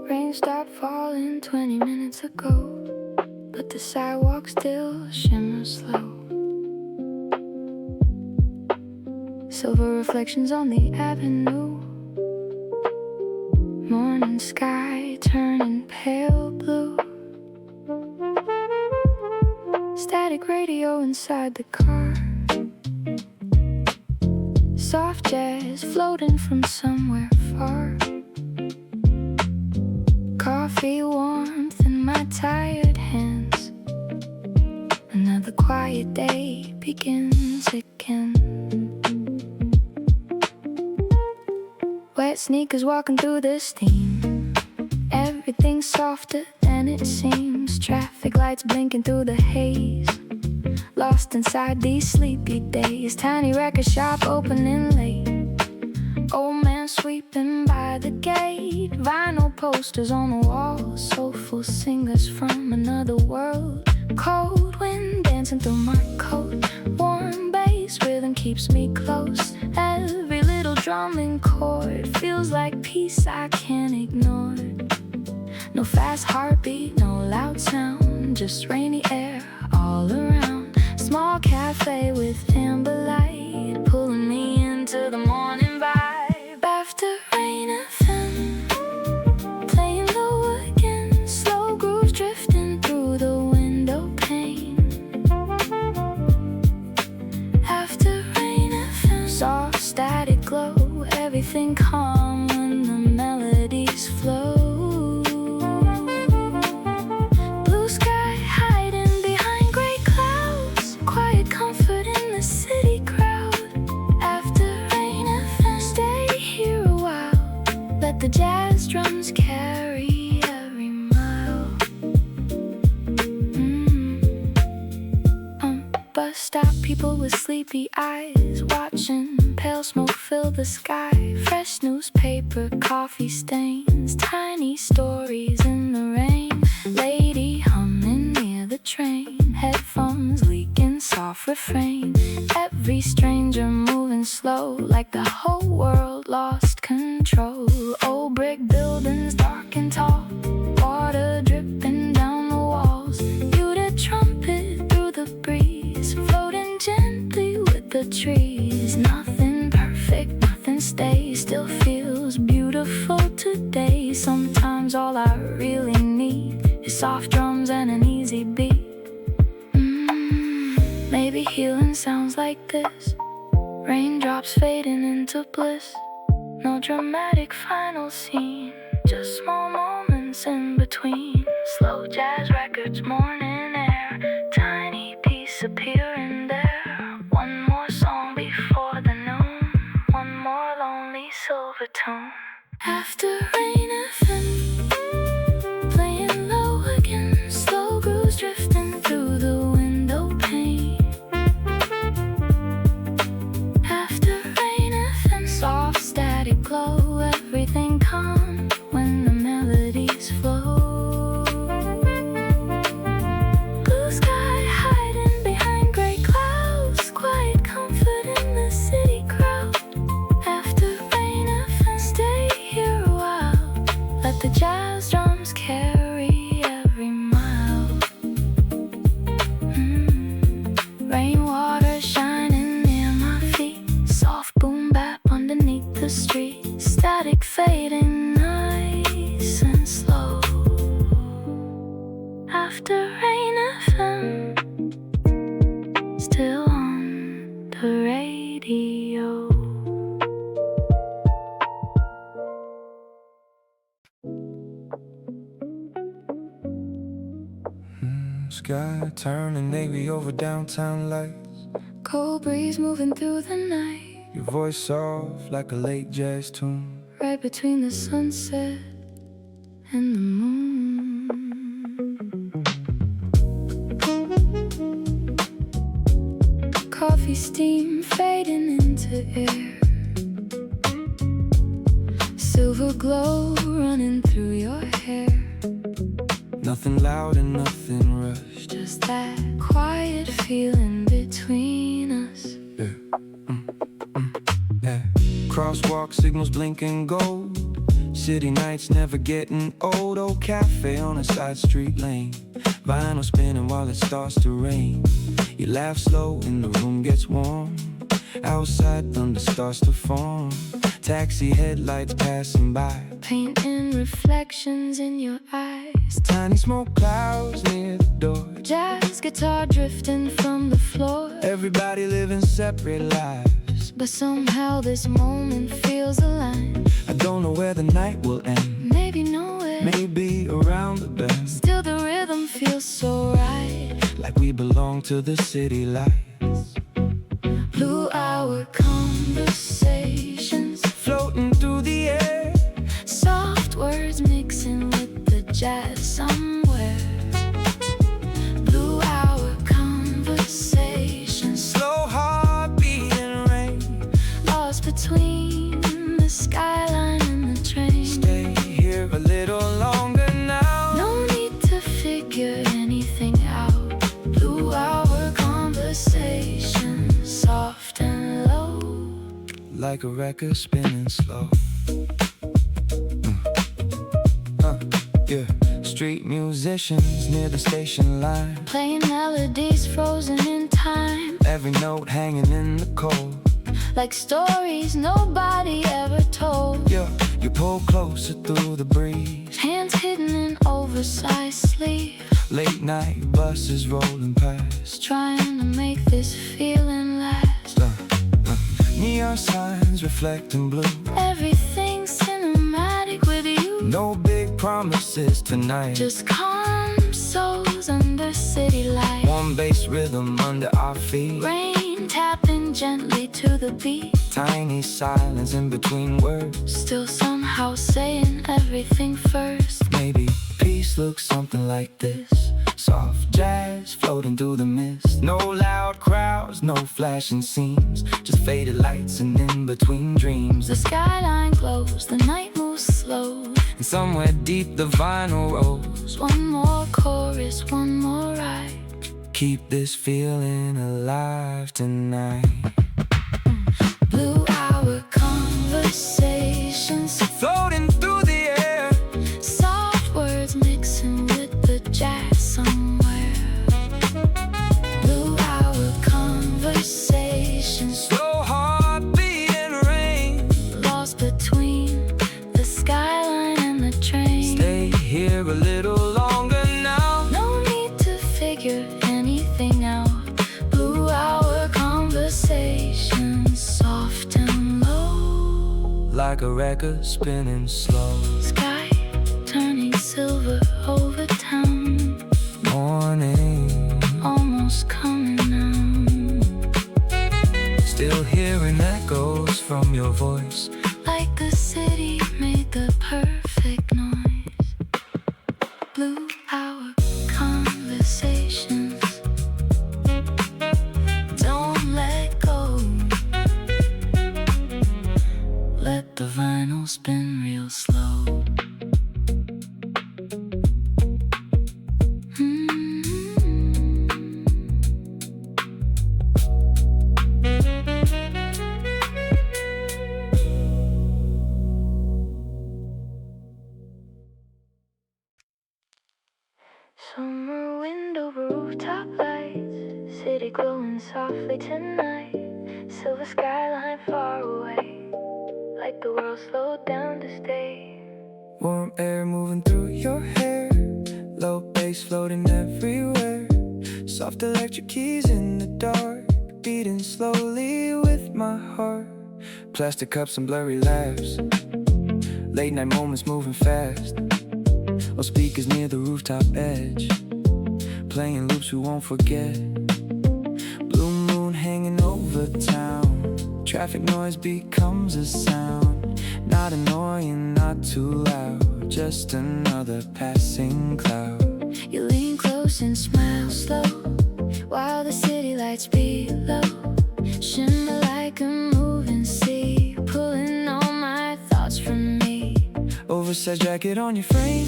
Rain stopped falling 20 minutes ago, but the sidewalk still shimmers slow. Silver reflections on the avenue, morning sky turning pale blue. Static radio inside the car, soft jazz floating from somewhere far. Coffee warmth in my tired hands. Another quiet day begins again. Wet sneakers walking through the steam. Everything's softer than it seems. Traffic lights blinking through the haze. Lost inside these sleepy days. Tiny record shop opening late. Old man sweeping by the gate. Vinyl posters on the wall. Soulful singers from another world. Cold wind dancing through my coat. Warm bass rhythm keeps me close. Every little drumming chord feels like peace I can't ignore. No fast heartbeat, no loud sound, just rainy air all around. Small cafe with amber light pulling me into the morning vibe. After rain FM, playing low again. Slow grooves drifting through the window pane. After rain FM, soft static glow. Everything calm when the melodies flow. The jazz drums carry every mile. Bus stop, people with sleepy eyes watching pale smoke fill the sky. Fresh newspaper, coffee stains, tiny stories in the rain. Lady humming near the train, headphones leaking soft refrain. Every stranger moving slow, like the whole world lost control. Old brick buildings dark and tall, water dripping down the walls. Muted trumpet through the breeze, floating gently with the trees. Nothing perfect, nothing stays, still feels beautiful today. Sometimes all I really need is soft drums and an easy beat. Maybe healing sounds like this. Raindrops fading into bliss. No dramatic final scene, just small moments in between. Slow jazz records, morning air, tiny piece appearing there. One more song before the noon, one more lonely silver tone. After rain FM, playing low again. Slow grooves drifting through the window pane. After rain FM, soft static glow. Everything calm when the melodies flow. Blue sky hiding behind gray clouds. Quiet comfort in the city crowd. After rain FM, stay here a while. Let the jazz drums carry every mile. Rainwater shining near my feet. Soft boom bap underneath the street. Static fading nice and slow. After rain FM, still on the radio. Sky turning navy over downtown lights. Cold breeze moving through the night. Your voice soft like a late jazz tune. Right between the sunset and the moon. Coffee steam fading into air. Silver glow running through your hair. Nothing loud and nothing rushed. Just that quiet feeling between us. Yeah. Yeah. Crosswalk signals blinking gold. City nights never getting old. Old cafe on a side street lane. Vinyl spinning while it starts to rain. You laugh slow and the room gets warm. Outside thunder starts to form. Taxi headlights passing by, painting reflections in your eyes. tiny smoke clouds near the door. Jazz guitar drifting from the floor. Everybody living separate lives, but somehow this moment feels aligned. I don't know where the night will end. Maybe nowhere, maybe around the bend. still the rhythm feels so right, like we belong to the city lights. Blue hour conversations floating through the air. Soft words mixing with the jazz somewhere. Blue hour conversations, Slow heartbeat and rain. lost between the skyline and the train. Stay here a little longer now. No need to figure anything out. Blue hour conversations, soft and low, like a record spinning slow. Yeah. Street musicians near the station line, playing melodies frozen in time, every note hanging in the cold. like stories nobody ever told. Yeah, you pull closer through the breeze. Hands hidden in oversized sleeve, Late night buses rolling past. trying to make this feeling last. Neon signs reflecting blue. Everything's cinematic with you. No big promises tonight. Just calm souls under city light. Warm bass rhythm under our feet. Rain tapping gently to the beat. Tiny silence in between words. Still somehow saying everything first. Maybe peace looks something like this. Soft jazz floating through the mist. No loud crowds, no flashing scenes. Just faded lights and in between dreams. The skyline glows, the night moves slow. And somewhere deep the vinyl rolls. One more chorus, one more ride. Keep this feeling alive tonight. Blue hour conversations, Floating through the air. soft words mixing with the jazz somewhere. Blue hour conversations, Slow heartbeat and rain. lost between the skyline and the train. Stay here a little longer now. No need to figure anything out. Blue hour conversations, soft and low. Like a record spinning slow. Sky turning silver over town. Morning, Almost coming now. still hearing echoes from your voice. Like the city made the perfect noise. Blue hour conversations, don't let go. Let the vinyl spin real slow. Summer wind over rooftop lights, city glowing softly tonight. Silver skyline far away, like the world slowed down to stay. Warm air moving through your hair. Low bass floating everywhere. Soft electric keys in the dark, beating slowly with my heart. Plastic cups and blurry laughs. Late night moments moving fast. Or speakers near the rooftop edge, playing loops we won't forget. Blue moon hanging over town. Traffic noise becomes a sound. Not annoying, not too loud. Just another passing cloud. You lean close and smile slow, while the city lights below shimmer like a moving sea, pulling all my thoughts from me. Oversized jacket on your frame.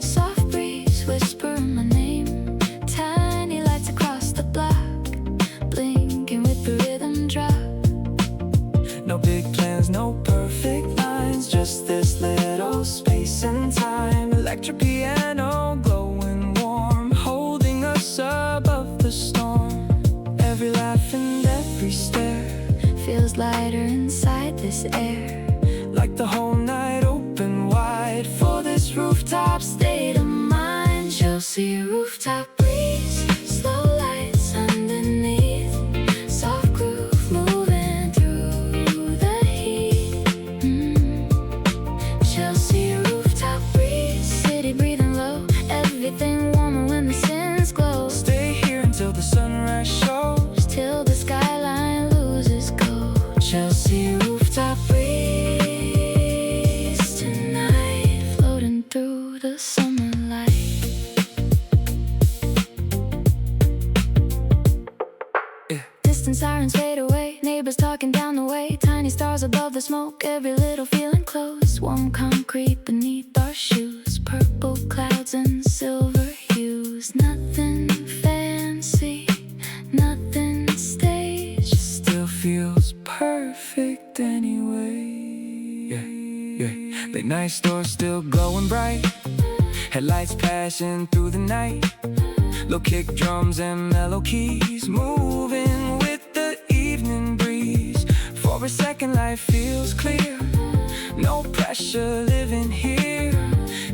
Soft breeze whisper my name. Tiny lights across the block, blinking with the rhythm drop. No big plans, no perfect lines. Just this little this air. Like the whole night open wide for this rooftop State of mind, Chelsea rooftop breeze, slow lights underneath, soft groove moving through the heat. Chelsea rooftop breeze, city breathing low, everything warmer when the sins glow. Stay here until the sunrise shows, Till the skyline loses gold. Chelsea rooftop breeze tonight, floating through the summer light. Distant sirens fade away, neighbors talking down the way, tiny stars above the smoke, every little feeling close. Warm concrete beneath our shoes, purple clouds and silver hues. Nothing fancy, nothing staged. still feels perfect anyway. Late night stores still glowing bright, headlights passing through the night. Low kick drums and mellow keys, moving with the evening breeze. For a second life feels clear, no pressure living here.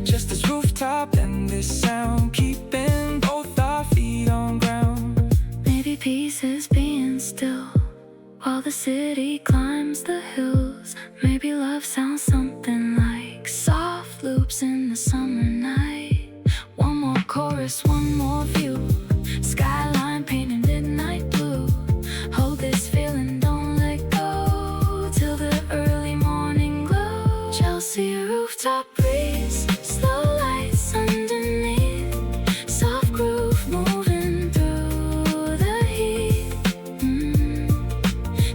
Just this rooftop and this sound, keeping both our feet on ground. Maybe peace is being still while the city climbs the hills. Maybe love sounds something like soft loops in the summer night. One more chorus, one more view, skyline painted midnight blue. Hold this feeling, don't let go till the early morning glow. Chelsea rooftop breeze, slow lights underneath, soft groove moving through the heat.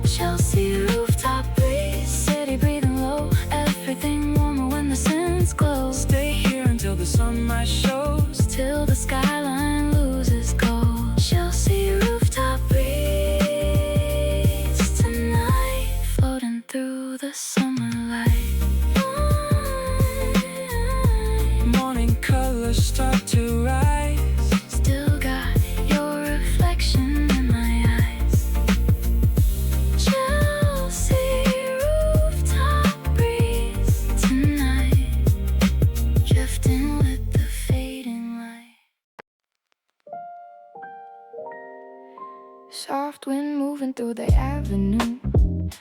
Chelsea rooftop breeze, city breathing low, everything warmer when the sins glow. Stay here until the sunrise shows, Till the skyline loses gold. Chelsea rooftop breeze tonight, floating through the summer light. morning colors start to rise. Still got your reflection in my eyes. Chelsea rooftop breeze tonight, drifting with the fading light. Soft wind moving through the avenue,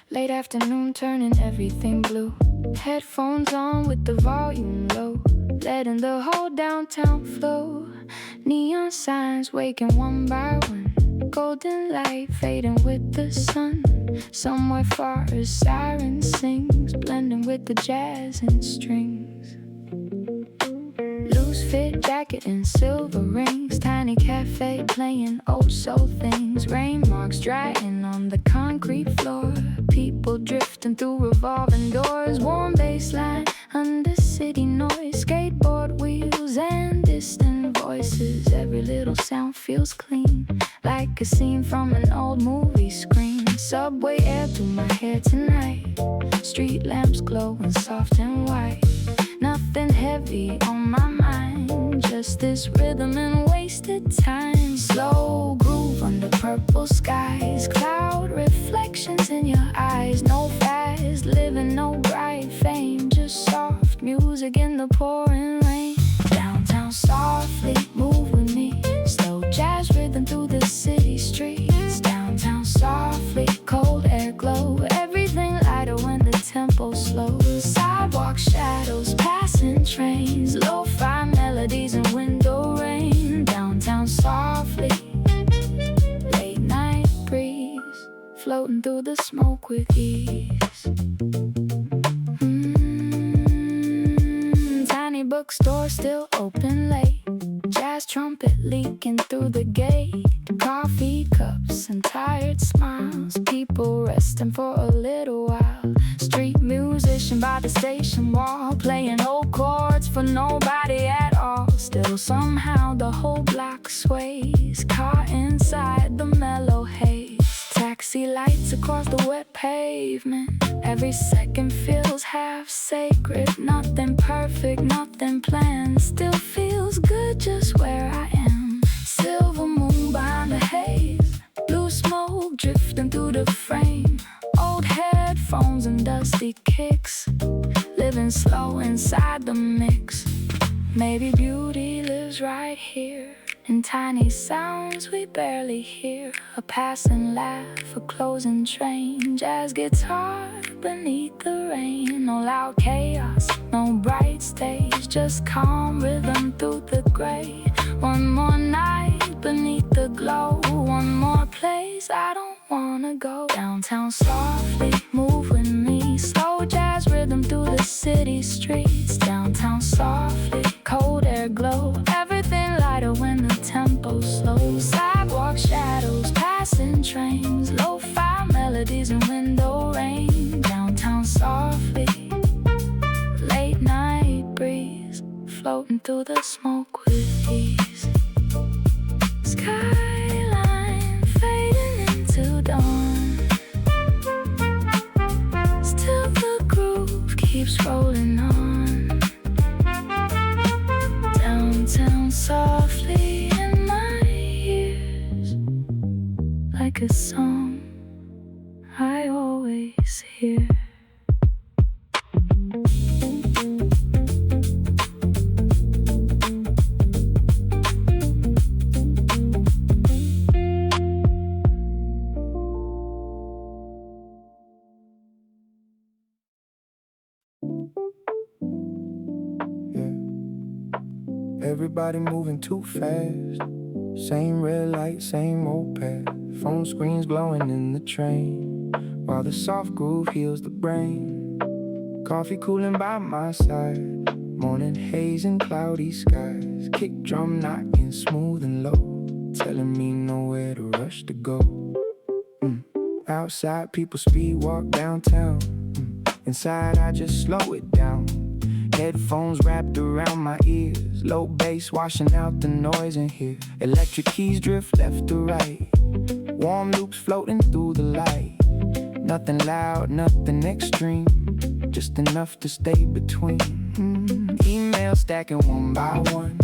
late afternoon turning everything blue. Headphones on with the volume low, letting the whole downtown flow. Neon signs waking one by one, golden light fading with the sun. Somewhere far a siren sings, blending with the jazz and strings. Loose fit jacket and silver rings, tiny cafe playing old soul things. Rain marks drying on the concrete floor, people drifting through revolving doors. Warm baseline under city noise, skateboard wheels and distant voices. Every little sound feels clean, like a scene from an old movie screen. Subway air through my hair tonight, street lamps glowing soft and white. Nothing heavy on my mind, just this rhythm and wasted time. Slow groove under purple skies, cloud reflections in your eyes. No fast living, no bright fame, just soft music in the pouring rain. Downtown softly, move with me, slow jazz rhythm through the city streets. Downtown softly, cold air glow, everything lighter when the tempo slows. Sidewalk shadows, passing trains, lo-fi melodies and window rain. Downtown softly, late night breeze, floating through the smoke with ease. Tiny bookstore still open late, jazz trumpet leaking through the gate. Coffee cups and tired smiles, people resting for a little while. Street musician by the station wall, playing old chords for nobody at all. Still somehow the whole block sways, caught inside the mellow haze. Taxi lights across the wet pavement, every second feels half sacred. Nothing perfect, nothing planned, still feels good just where I am. Silver moon behind the haze, blue smoke drifting through the frame. Old headphones tones and dusty kicks, living slow inside the mix. Maybe beauty lives right here, in tiny sounds we barely hear. A passing laugh, a closing train, jazz guitar beneath the rain. No loud chaos, no bright stage, just calm rhythm through the gray. One more night beneath the glow, one more place I don't wanna go. Downtown softly, move with me, slow jazz rhythm through the city streets. Downtown softly, cold air glow, everything lighter when the tempo slows. Sidewalk shadows, passing trains, lo-fi melodies and window rain. Downtown softly, late night breeze, floating through the smoke with ease. Skyline fading into dawn, still the groove keeps rolling on. Downtown softly in my ears, like a song I always hear. Everybody moving too fast. Same red light, same old path. Phone screens glowing in the train, while the soft groove heals the brain. Coffee cooling by my side, morning haze and cloudy skies. Kick drum knocking smooth and low, telling me nowhere to rush to go. Outside people speed walk downtown. Inside I just slow it down. Headphones wrapped around my ears, low bass washing out the noise in here. Electric keys drift left to right, warm loops floating through the light. Nothing loud, nothing extreme, just enough to stay between. Emails stacking one by one,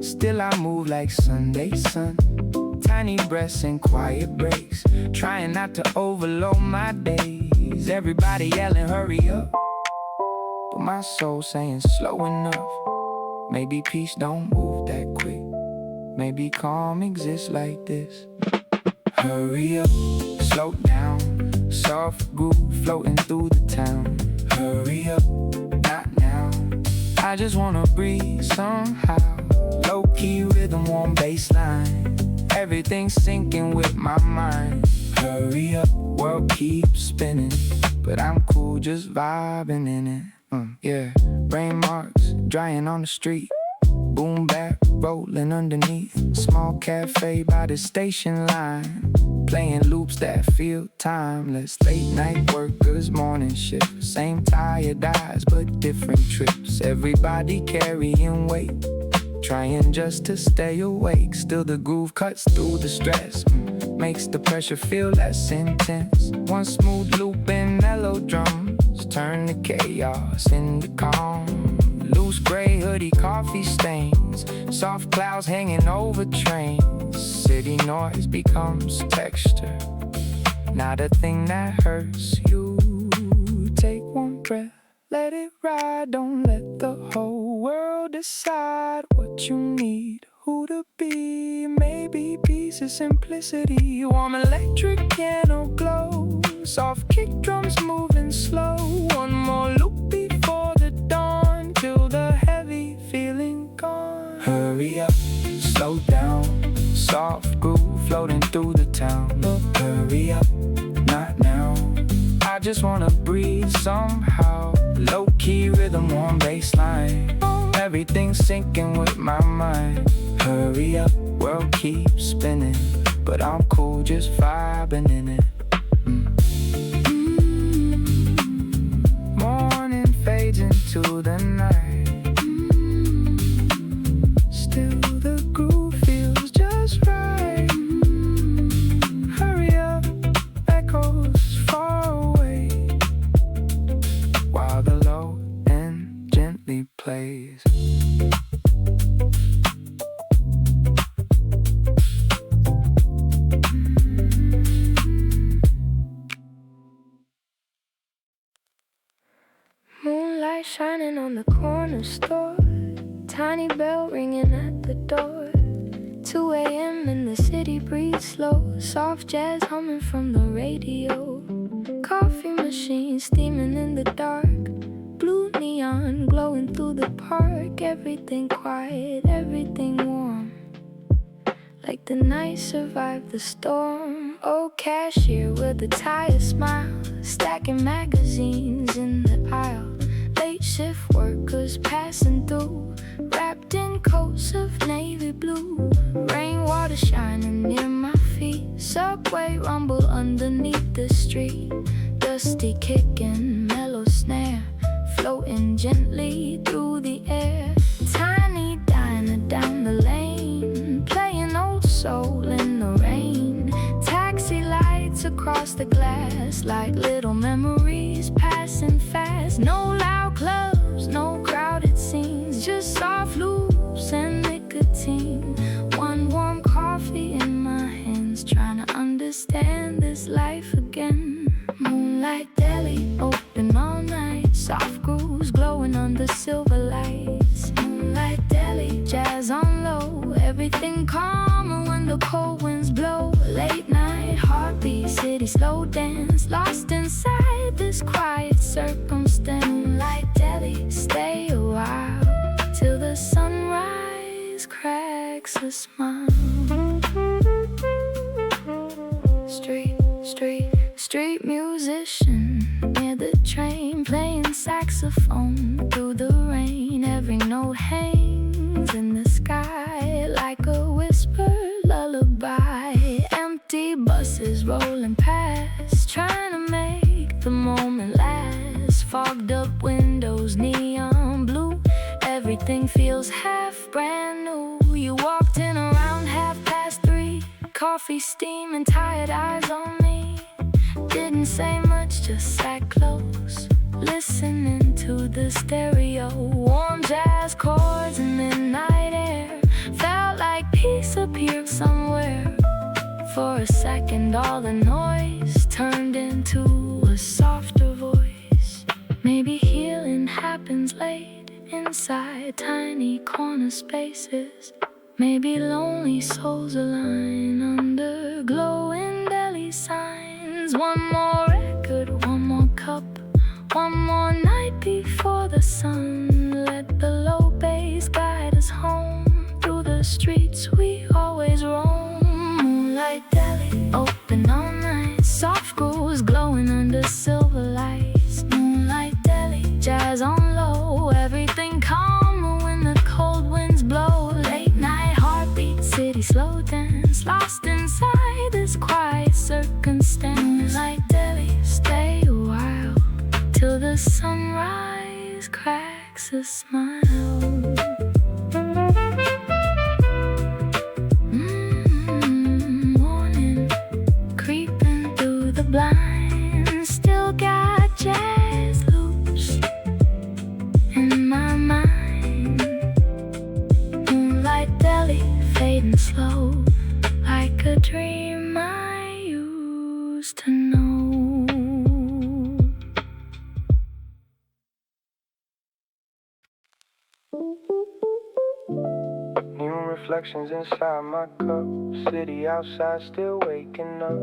still I move like Sunday sun. Tiny breaths and quiet breaks, trying not to overload my days. Everybody yelling hurry up, but my soul saying slow enough. Maybe peace don't move that quick, maybe calm exists like this. Hurry up, slow down, soft groove floating through the town. Hurry up, not now, I just wanna breathe somehow. Low-key rhythm, warm bass line, everything syncing with my mind. Hurry up, world keeps spinning, but I'm cool just vibing in it. Yeah, rain marks drying on the street, boom bap rolling underneath. Small cafe by the station line, playing loops that feel timeless. Late night workers, morning shift, same tired eyes but different trips. Everybody carrying weight, trying just to stay awake. Still the groove cuts through the stress, makes the pressure feel less intense. One smooth loop and mellow drums turn the chaos into calm. Loose gray hoodie, coffee stains, soft clouds hanging over trains. City noise becomes texture, not a thing that hurts you. Take one breath, let it ride. Don't let the whole world decide what you need, who to be. Maybe peace is simplicity. Warm electric piano glow, soft kick drums moving slow. One more loop before the dawn, till the heavy feeling gone. Hurry up, slow down, soft groove floating through the town. Hurry up, not now, I just wanna breathe somehow. Low-key rhythm, warm bass line, everything syncing with my mind. Hurry up, world keeps spinning, but I'm cool just vibing in it. Morning fades into the night, still the groove feels just right. Hurry up, echoes far away, while the low end gently plays. light shining on the corner store. Tiny bell ringing at the door. 2 a.m. and the city breathes slow. Soft jazz humming from the radio. Coffee machine steaming in the dark. Blue neon glowing through the park. Everything quiet, everything warm, like the night survived the storm. Oh, cashier with a tired smile, stacking magazines in the aisle. Late shift workers passing through, wrapped in coats of navy blue. Rainwater shining near my feet. Subway rumble underneath the street. Dusty kicking, mellow snare, floating gently through the air. Tiny diner down the lane, playing old soul in the rain. Taxi lights across the glass, like little memories passing fast. No loud clubs, no crowded scenes, just soft loops and nicotine. One warm coffee in my hands, trying to understand this life again. Moonlight deli, open all night. Soft grooves glowing under silver lights. Moonlight deli, jazz on low. Everything calmer when the cold winds blow. Late night heartbeat, city slow dance. Lost inside this quiet circumstance. Moonlight deli, stay a while till the sunrise cracks a smile. Street musician near the train, playing saxophone through the rain. Every note hangs in the sky like a whispered lullaby. Empty buses rolling past, trying to make the moment last. Fogged up windows, neon blue, everything feels half brand new. You walked in around 3:30, coffee steaming, tired eyes on me. Didn't say much, just sat close, listening to the stereo. Warm jazz chords and midnight air, felt like peace appeared somewhere. For a second all the noise turned into a softer voice. Maybe healing happens late inside tiny corner spaces. Maybe lonely souls align under glowing deli signs. One more record, one more cup, one more night before the sun. Let the low bass guide us home through the streets we always roam. Moonlight deli, open all night. Soft grooves glowing under silver lights. Moonlight deli, jazz on low. Everything calmer when the cold winds blow. Late night heartbeat, city slow dance. Lost inside this quiet circumstance. Moonlight deli, stay a while till the sunrise cracks a smile. Morning creeping through the blinds, still got jazz loops in my mind. Moonlight deli, fading slow, like a dream I used to know. Neon reflections inside my cup. City outside still waking up.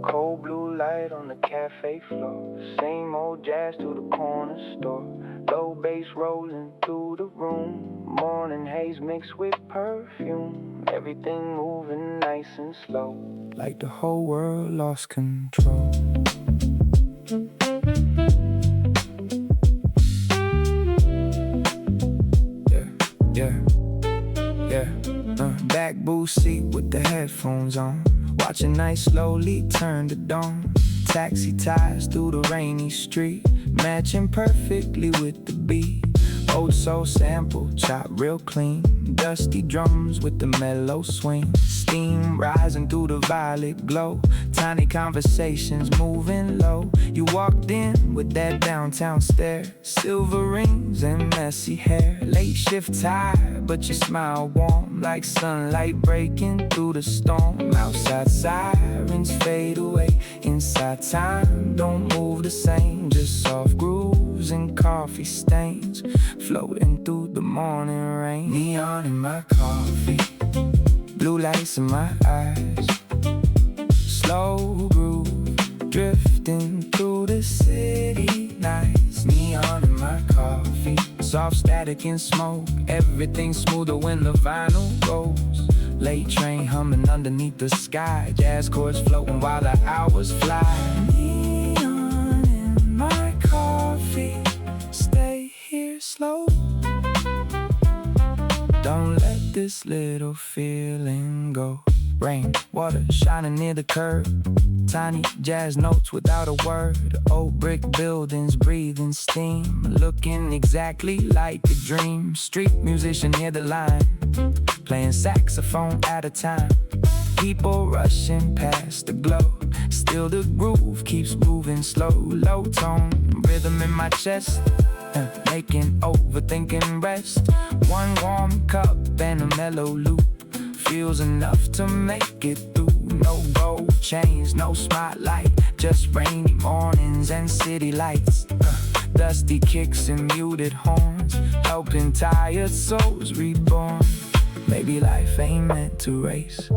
Cold blue light on the cafe floor. Same old jazz to the corner store. Low bass rolling through the room. Morning haze mixed with perfume. Everything moving nice and slow, like the whole world lost control. Back booth seat with the headphones on. Watching night slowly turn to dawn. Taxi ties through the rainy street, matching perfectly with the beat. Old soul sample, chopped real clean. Dusty drums with the mellow swing. Steam rising through the violet glow. Tiny conversations moving low. You walked in with that downtown stare. Silver rings and messy hair. Late shift tired, but your smile warm, like sunlight breaking through the storm. Outside sirens fade away. Inside time don't move the same, just soft grooves curves and coffee stains floating through the morning rain. Neon in my coffee, blue lights in my eyes, slow groove drifting through the city nights. Neon in my coffee, soft static and smoke, everything smoother when the vinyl goes. Late train humming underneath the sky, jazz chords floating while the hours fly. Neon in my coffee, stay here slow. Don't let this little feeling go. Rain, water shining near the curb, tiny jazz notes without a word. Old brick buildings breathing steam, looking exactly like a dream. Street musician near the line, playing saxophone at a time. People rushing past the glow, still the groove keeps moving slow. Low tone, rhythm in my chest, making overthinking rest. One warm cup and a mellow loop feels enough to make it through. No gold chains, no spotlight, just rainy mornings and city lights. Dusty kicks and muted horns, helping tired souls reborn. Maybe life ain't meant to race,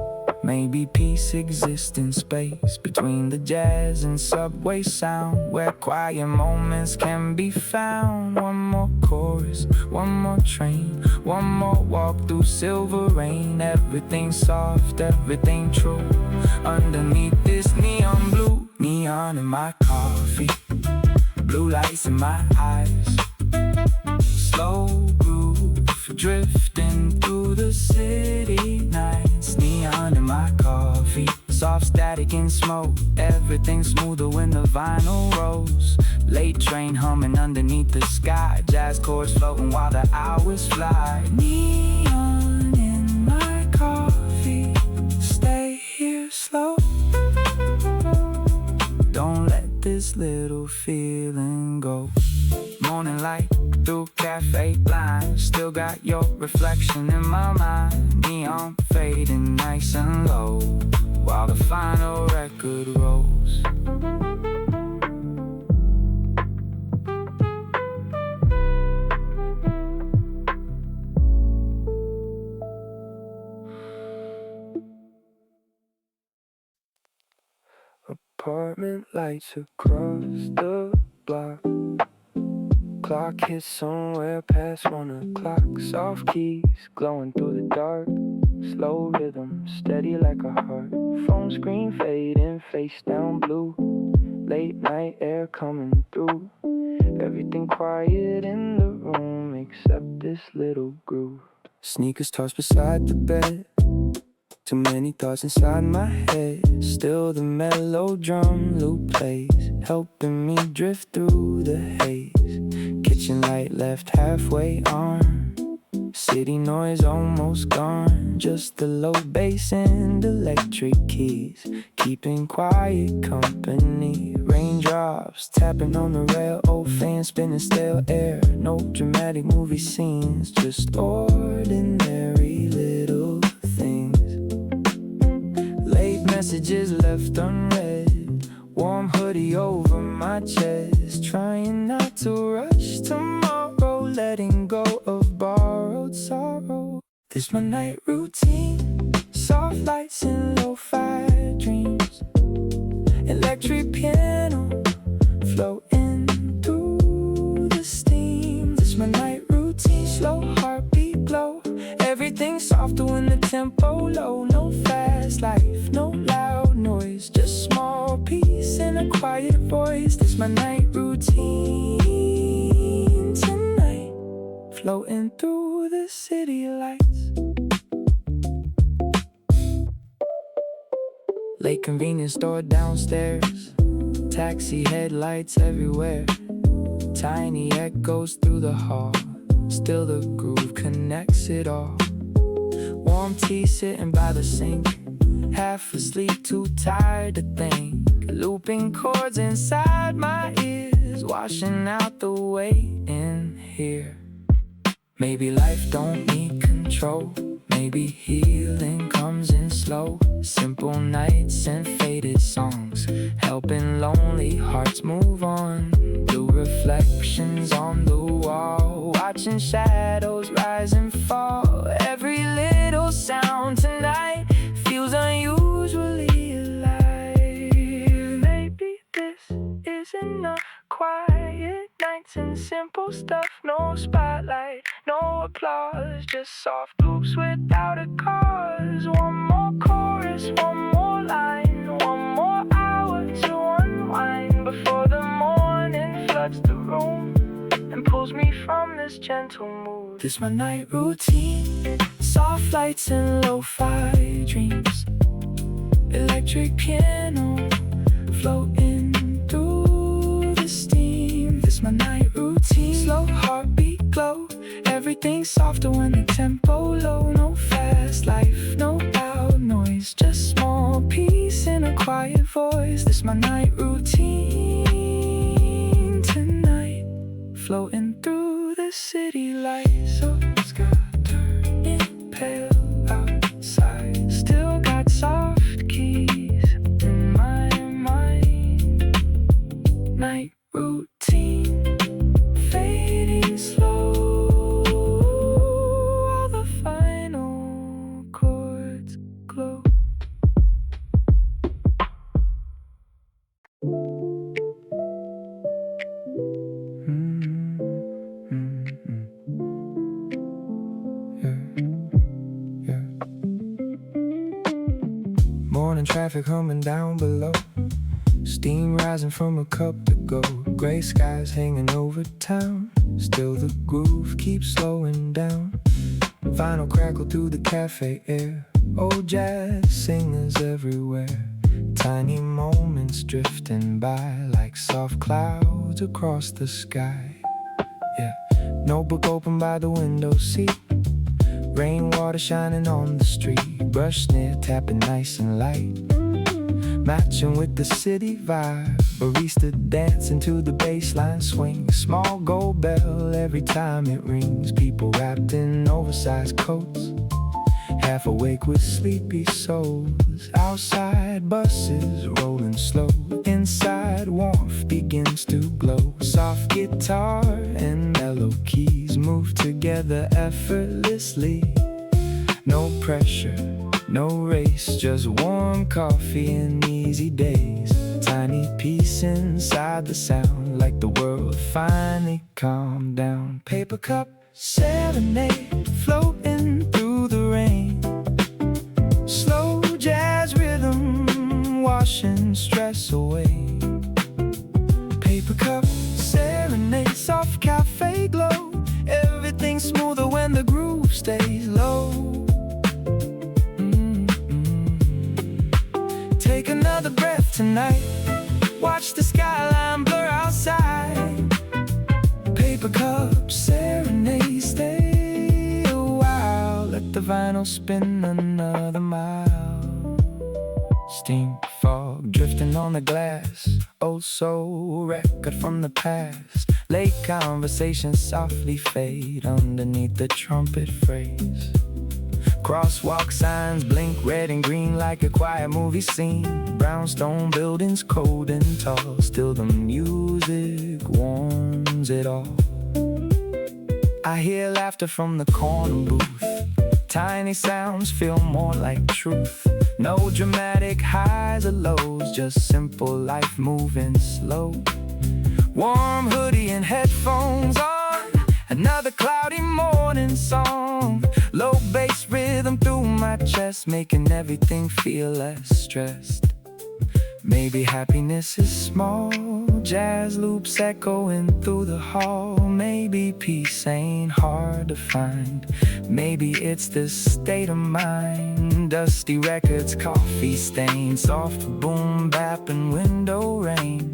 maybe peace exists in space between the jazz and subway sound, where quiet moments can be found. One more chorus, one more train, one more walk through silver rain. Everything soft, everything true, underneath this neon blue. Neon in my coffee, blue lights in my eyes, slow groove drifting through the city nights. Neon in my coffee, soft static and smoke, everything smoother when the vinyl rolls. Late train humming underneath the sky, jazz chords floating while the hours fly. Neon in my coffee, stay here slow. Don't let this little feeling go. Morning light through cafe blinds, still got your reflection in my mind. Neon fading nice and low while the final record rolls. Apartment lights across the block, clock hits somewhere past 1 o'clock. Soft keys glowing through the dark, slow rhythm steady like a heart. Phone screen fading, face down blue, late night air coming through. Everything quiet in the room except this little groove. Sneakers tossed beside the bed, too many thoughts inside my head. Still the mellow drum loop plays, helping me drift through the haze. Kitchen light left halfway on, city noise almost gone. Just the low bass and electric keys, keeping quiet company. Raindrops tapping on the rail, old fan spinning stale air. No dramatic movie scenes, just ordinary little things. Late messages left unread, warm hoodie over my chest. Trying not to rush tomorrow, letting go of borrowed sorrow. This my night routine, soft lights and lo-fi dreams. Electric piano floating through the steam. This my night routine, slow heartbeat glow. Everything softer when the tempo low. No fast life, no loud noise, just small peace and a quiet voice. This my night routine tonight, floating through the city lights. Late convenience store downstairs, taxi headlights everywhere. Tiny echoes through the hall, still the groove connects it all. Warm tea sitting by the sink, half asleep, too tired to think. Looping chords inside my ears, washing out the weight in here. Maybe life don't need control, Maybe healing comes in slow, simple nights and faded songs, helping lonely hearts move on. The reflections on the wall, watching shadows rise and fall. Every little sound tonight feels unusually alive. Maybe this is enough. Quiet nights and simple stuff. No spotlight, no applause, just soft loops without a cause. One more chorus, one more line, one more hour to unwind before the morning floods the room and pulls me from this gentle mood. This my night routine, soft lights and lo-fi dreams, electric piano floating through the steam. This my night routine, slow heartbeat glow, everything softer when the tempo low. No fast life, no loud noise, just small peace in a quiet voice. This my night routine tonight, floating through the city lights. So it's got turning pale outside, still got soft keys in my mind. Night routine fading slow, all the final chords glow. Morning traffic humming down below, steam rising from a cup to go. Gray skies hanging over town, still the groove keeps slowing down. Vinyl crackle through the cafe air, old jazz singers everywhere. Tiny moments drifting by like soft clouds across the sky. Yeah, notebook open by the window seat, rainwater shining on the street. Brush near tapping nice and light, matching with the city vibe. Barista dancing to the bassline swing, small gold bell every time it rings. People wrapped in oversized coats, half awake with sleepy souls. Outside buses rolling slow, inside warmth begins to glow. Soft guitar and mellow keys move together effortlessly. No pressure, no race, just warm coffee and easy days. Tiny peace inside the sound, like the world finally calmed down. Paper cup serenade, floating through the rain. Slow jazz rhythm, washing stress away. Paper cup serenade, soft cafe glow, everything smoother when the groove stays low. Take another breath tonight, watch the skyline blur outside. Paper cup serenade, stay a while, let the vinyl spin another mile. Steam fog drifting on the glass, old soul record from the past. Late conversations softly fade underneath the trumpet phrase. Crosswalk signs blink red and green like a quiet movie scene. Brownstone buildings cold and tall, still the music warms it all. I hear laughter from the corner booth, tiny sounds feel more like truth. No dramatic highs or lows, just simple life moving slow. Warm hoodie and headphones on, another cloudy morning song. Low bass rhythm through my chest, making everything feel less stressed. Maybe happiness is small, jazz loops echoing through the hall. Maybe peace ain't hard to find, maybe it's this state of mind. Dusty records, coffee stains, soft boom bap and window rain.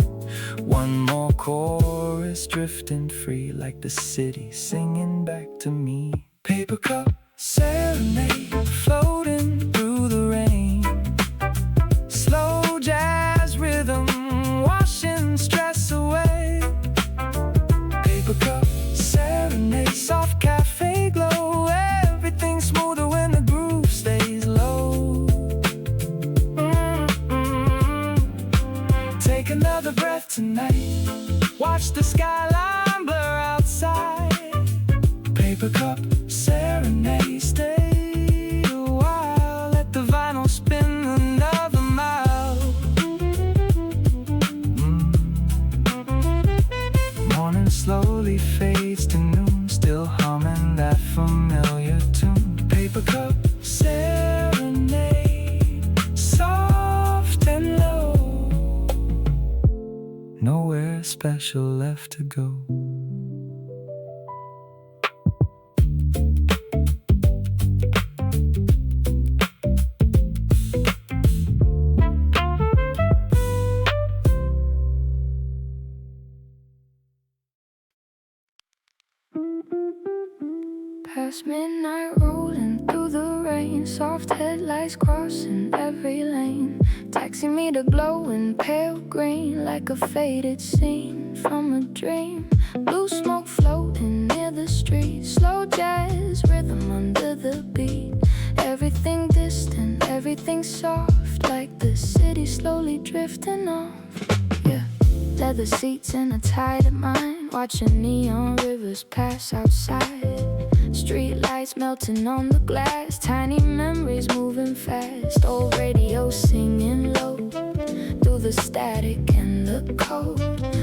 One more chorus drifting free like the city singing back to me. Paper cup serenade, floating through the rain. Slow jazz rhythm, washing stress away. Paper cup serenade, soft cafe glow, everything smoother when the groove paper cup serenade. Stay a while, let the vinyl spin another mile. Morning slowly fades to noon, still humming that familiar tune. Paper cup serenade, soft and low. Nowhere special left to go. Past midnight, rolling through the rain, soft headlights crossing every lane, taxi meter glowing pale green like a faded scene from a dream. Blue smoke floating near the street, slow jazz rhythm under the beat. Everything distant, everything soft, like the city slowly drifting off. Yeah, leather seats in a tighter mind, watching neon rivers pass outside. Street lights melting on the glass, tiny memories moving fast. Old radio singing low through the static and the cold.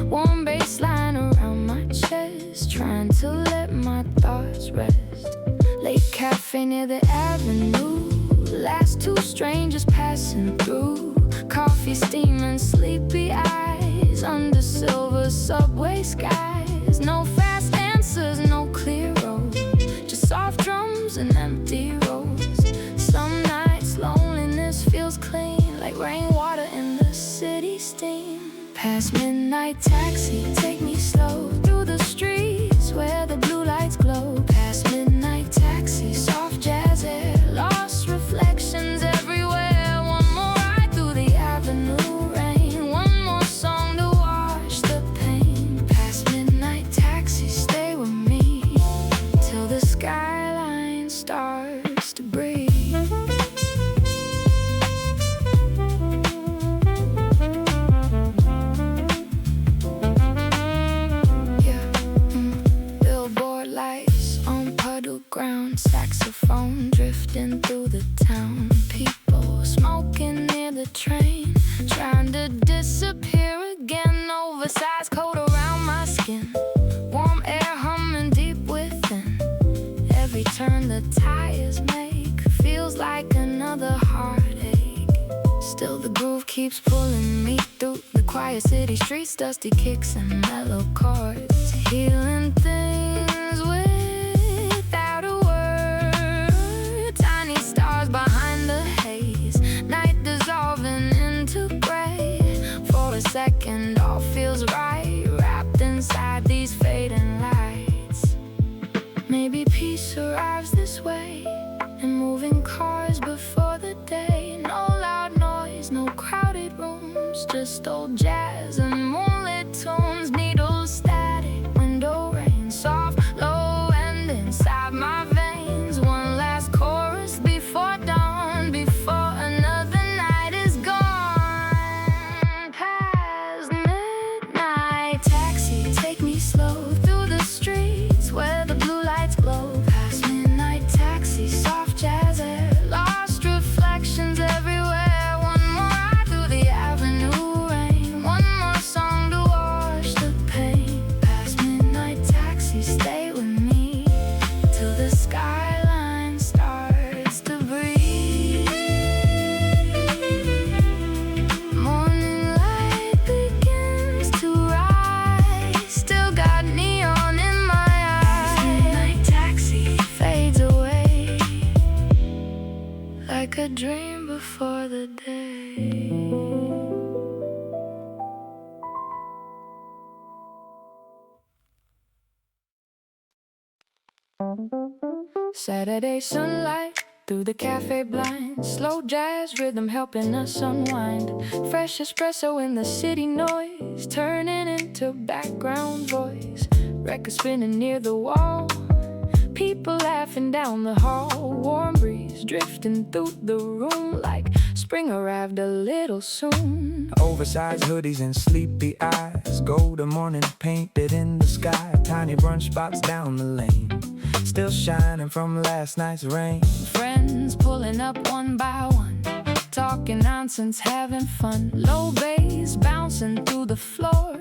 Warm bass line around my chest, trying to let my thoughts rest. Late cafe near the avenue, last two strangers passing through. Coffee steaming, sleepy eyes under silver subway skies. No fast answers, no clear road, just soft drums and empty roads. Some nights loneliness feels clean, like rainwater in the city steam. Past midnight taxi, take me slow through the streets where the blue lights glow. Past midnight taxi, soft jazz air, lost reflections everywhere. One more ride through the avenue rain, one more song to wash the pain. Past midnight taxi, stay with me till the skyline starts to breathe. Billboard lights on puddle ground, saxophone drifting through the town. People smoking near the train, trying to disappear again. Oversized coat around my skin, warm air humming deep within. Every turn the tires make feels like another heartache. Still the groove keeps pulling me through the quiet city streets, dusty kicks and mellow chords, healing things without a word. Tiny stars behind the haze, night dissolving into gray. For a second all feels right, wrapped inside these fading lights. Maybe peace arrives this way, in moving cars before the day. No loud noise, no crowded rooms, just old jazz and moonlit tunes. Needles static, window rain, soft, low and inside my veins. One last chorus before dawn, before another night is gone. Past midnight taxi, take me slow through the streets where the blue lights glow. Past midnight taxi, soft jazz air, lost reflections everywhere. One more ride through the avenue rain, one more song to wash the pain. Past midnight taxi, stay with me till the skyline starts to breathe. Morning light begins to rise, still got neon in my eyes. Midnight taxi fades away like a dream before the day. Saturday sunlight through the cafe blinds, slow jazz rhythm helping us unwind. Fresh espresso in the city noise, turning into background voice. Record spinning near the wall, people laughing down the hall. Warm breeze drifting through the room, like spring arrived a little soon. Oversized hoodies and sleepy eyes, golden morning painted in the sky. Tiny brunch spots down the lane, still shining from last night's rain. Friends pulling up one by one, talking nonsense, having fun. Low bass bouncing through the floor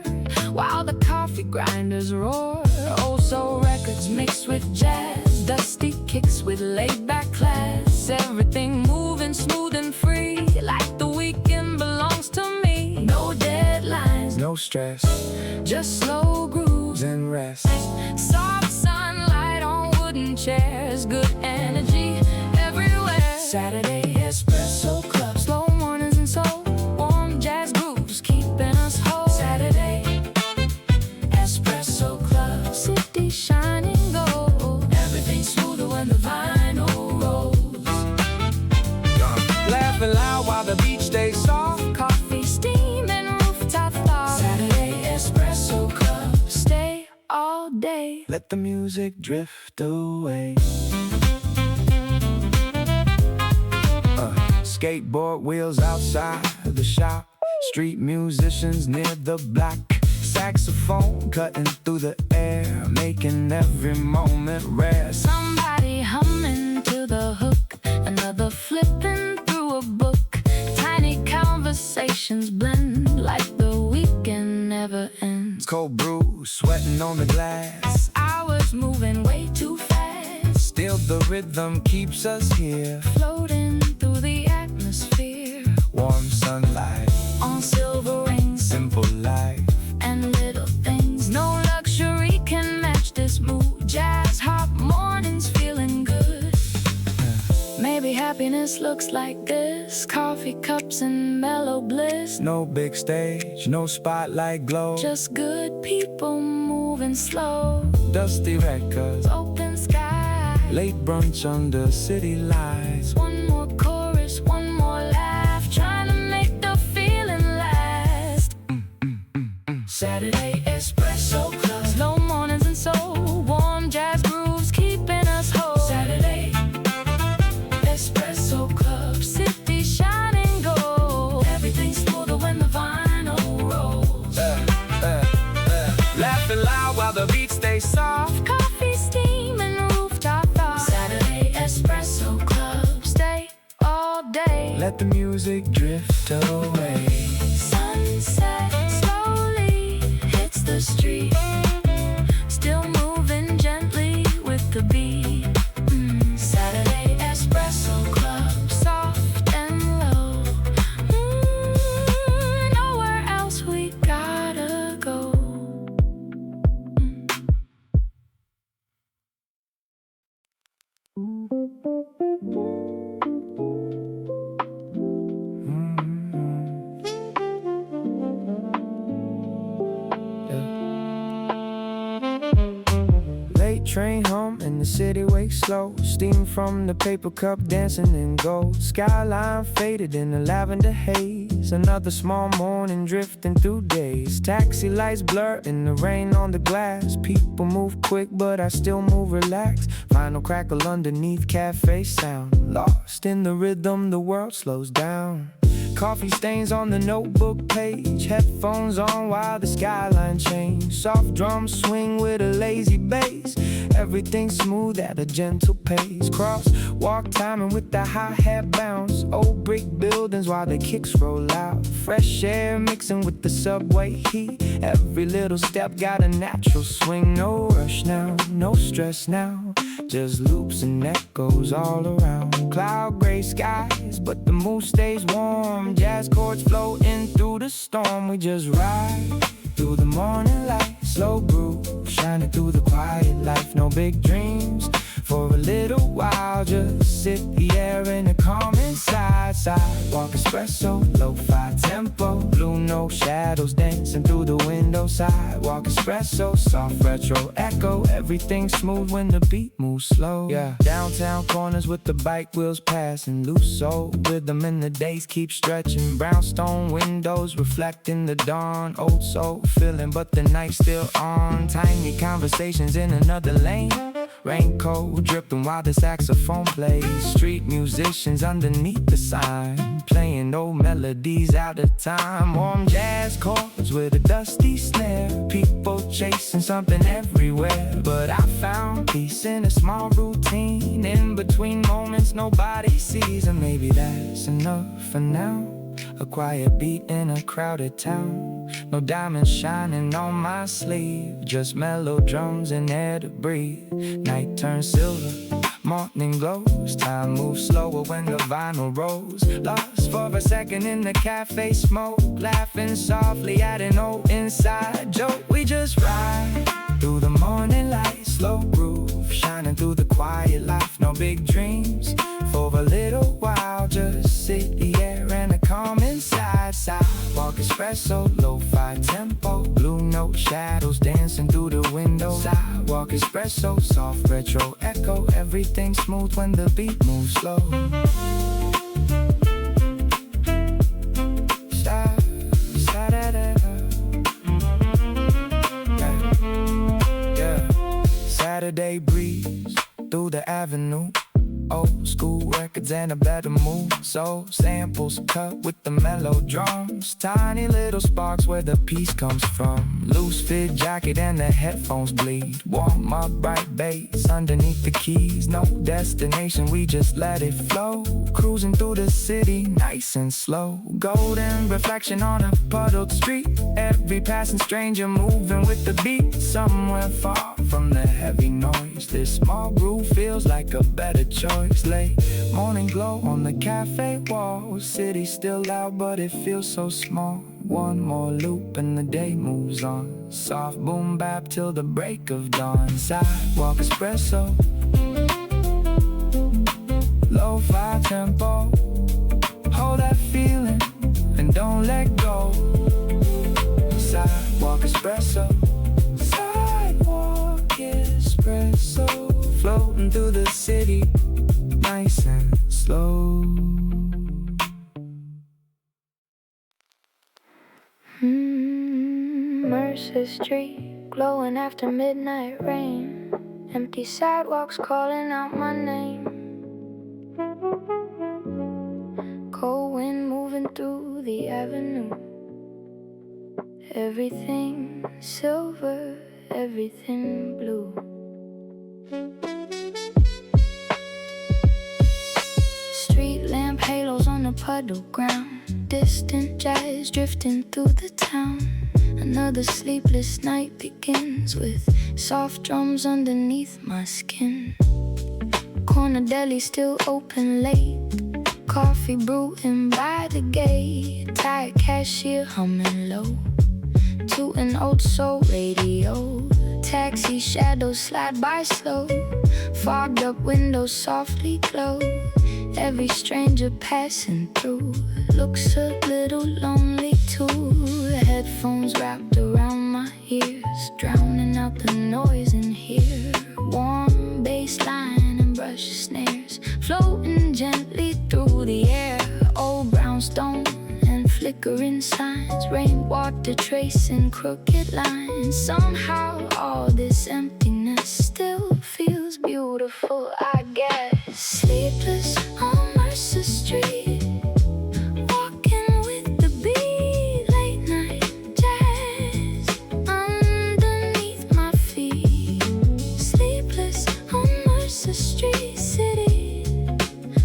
while the coffee grinders roar. Oh, so records mixed with jazz, dusty kicks with laid-back class. Everything moving smooth and free, like the weekend belongs to me. No deadlines, No stress, just slow grooves and rest. Soft sunlight on wooden chairs, good energy everywhere. Saturday espresso club, slow mornings and soul, warm jazz grooves keeping us whole. Saturday espresso club, city shining gold, everything smoother when the vinyl rolls. Laughing loud while the beach stays soft. Coffee steam and rooftop thought. Saturday espresso club, stay all day. Let the music drift away. Skateboard wheels outside the shop, street musicians near the block, saxophone cutting through the air, making every moment rare. Somebody humming to the hook, another flipping through a book. Tiny conversations blend like the weekend never ends. Cold brew, sweating on the glass, Hours moving way too fast, still the rhythm keeps us here. floating through the atmosphere. Warm sunlight, On silver rings simple life. and little things, no luxury can match this mood. Jazz hot mornings feeling good. Maybe happiness looks like this, coffee cups and mellow bliss. No big stage, no spotlight glow, Just good people moving slow, dusty records, open sky. late brunch under city lights. One more chorus, one more laugh, trying to make the feeling last. Saturday espresso club, slow mornings and soul, warm jazz grooves keeping us whole. Saturday espresso club, city shining gold, everything smoother when the vinyl rolls. Laughing loud while the beat stays soft. Coffee steam and rooftop thought. Saturday espresso club, stay all day. Let the music drift away. Sunset slowly hits the street, still moving gently with the beat. Saturday espresso club, soft and low. Nowhere else we gotta go. Late train home and the city wakes slow. Steam from the paper cup dancing in gold. Skyline faded in the lavender haze. Another small morning drifting through days. Taxi lights blur in the rain on the glass. People move quick but I still move relaxed. Final crackle underneath cafe sound. Lost in the rhythm, the world slows down. Coffee stains on the notebook page. Headphones on while the skyline changes. Soft drums swing with a lazy bass. Everything smooth at a gentle pace. Crosswalk timing with the hi-hat bounce. Old brick buildings while the kicks roll out. Fresh air mixing with the subway heat. Every little step got a natural swing. No rush now, no stress now. Just loops and echoes all around. Cloud gray skies, but the mood stays warm. Jazz chords floating through the storm. We just ride through the morning light. Slow groove, shining through the quiet life. No big dreams for a little while. Just sit the air in the calm inside. Sidewalk espresso, lo-fi tempo. Blue no shadows dancing through the window. Sidewalk espresso, soft retro echo. Everything smooth when the beat moves slow. Yeah, downtown corners with the bike wheels passing. Loose soul rhythm and the days keep stretching. Brownstone windows reflecting the dawn. Old soul feeling but the night's still on. Tiny conversations in another lane. Raincoat dripping while the saxophone plays. Street musicians underneath the sign, playing old melodies out of time. Warm jazz chords with a dusty snare. People chasing something everywhere. But I found peace in a small routine. In between moments nobody sees. And maybe that's enough for now. A quiet beat in a crowded town. No diamonds shining on my sleeve, just mellow drums and air to breathe. Night turns silver, morning glows. Time moves slower when the vinyl rolls. Lost for a second in the cafe smoke, laughing softly at an old inside joke. We just ride through the morning light, slow groove shining through the quiet life. No big dreams for a little while, just city air and a calm inside. Sidewalk espresso, lo-fi tempo, blue note shadows dancing through the window. Sidewalk espresso, soft retro echo, everything smooth when the beat moves slow. Saturday breeze through the avenue. Old school records and a better mood. Soul samples cut with the mellow drums. Tiny little sparks where the peace comes from. Loose fit jacket and the headphones bleed. Warm up bright bass underneath the keys. No destination, we just let it flow. Cruising through the city, nice and slow. Golden reflection on a puddled street. Every passing stranger moving with the beat. Somewhere far from the heavy noise, this small groove feels like a better choice. Late morning glow on the cafe wall. City still loud but it feels so small. One more loop and the day moves on. Soft boom bap till the break of dawn. Sidewalk espresso, lo-fi tempo. Hold that feeling and don't let go. Sidewalk espresso, sidewalk espresso. Floating through the city, nice and slow. Mercer Street, glowing after midnight rain. Empty sidewalks calling out my name. Cold wind moving through the avenue. Everything silver, everything blue. Street lamp halos on the puddle ground. Distant jazz drifting through the town. Another sleepless night begins with soft drums underneath my skin. Corner deli still open late. Coffee brewing by the gate. Tired cashier humming low to an old soul radio. Taxi shadows slide by slow. Fogged up windows softly glow. Every stranger passing through looks a little lonely too. Headphones wrapped around my ears, drowning out the noise in here. Warm bass line and brush snares floating gently through the air. Old brownstone and flickering signs, rainwater tracing crooked lines. Somehow all this emptiness still feels beautiful, I guess. Sleepless on Mercer Street, walking with the beat. Late night jazz underneath my feet. Sleepless on Mercer Street, city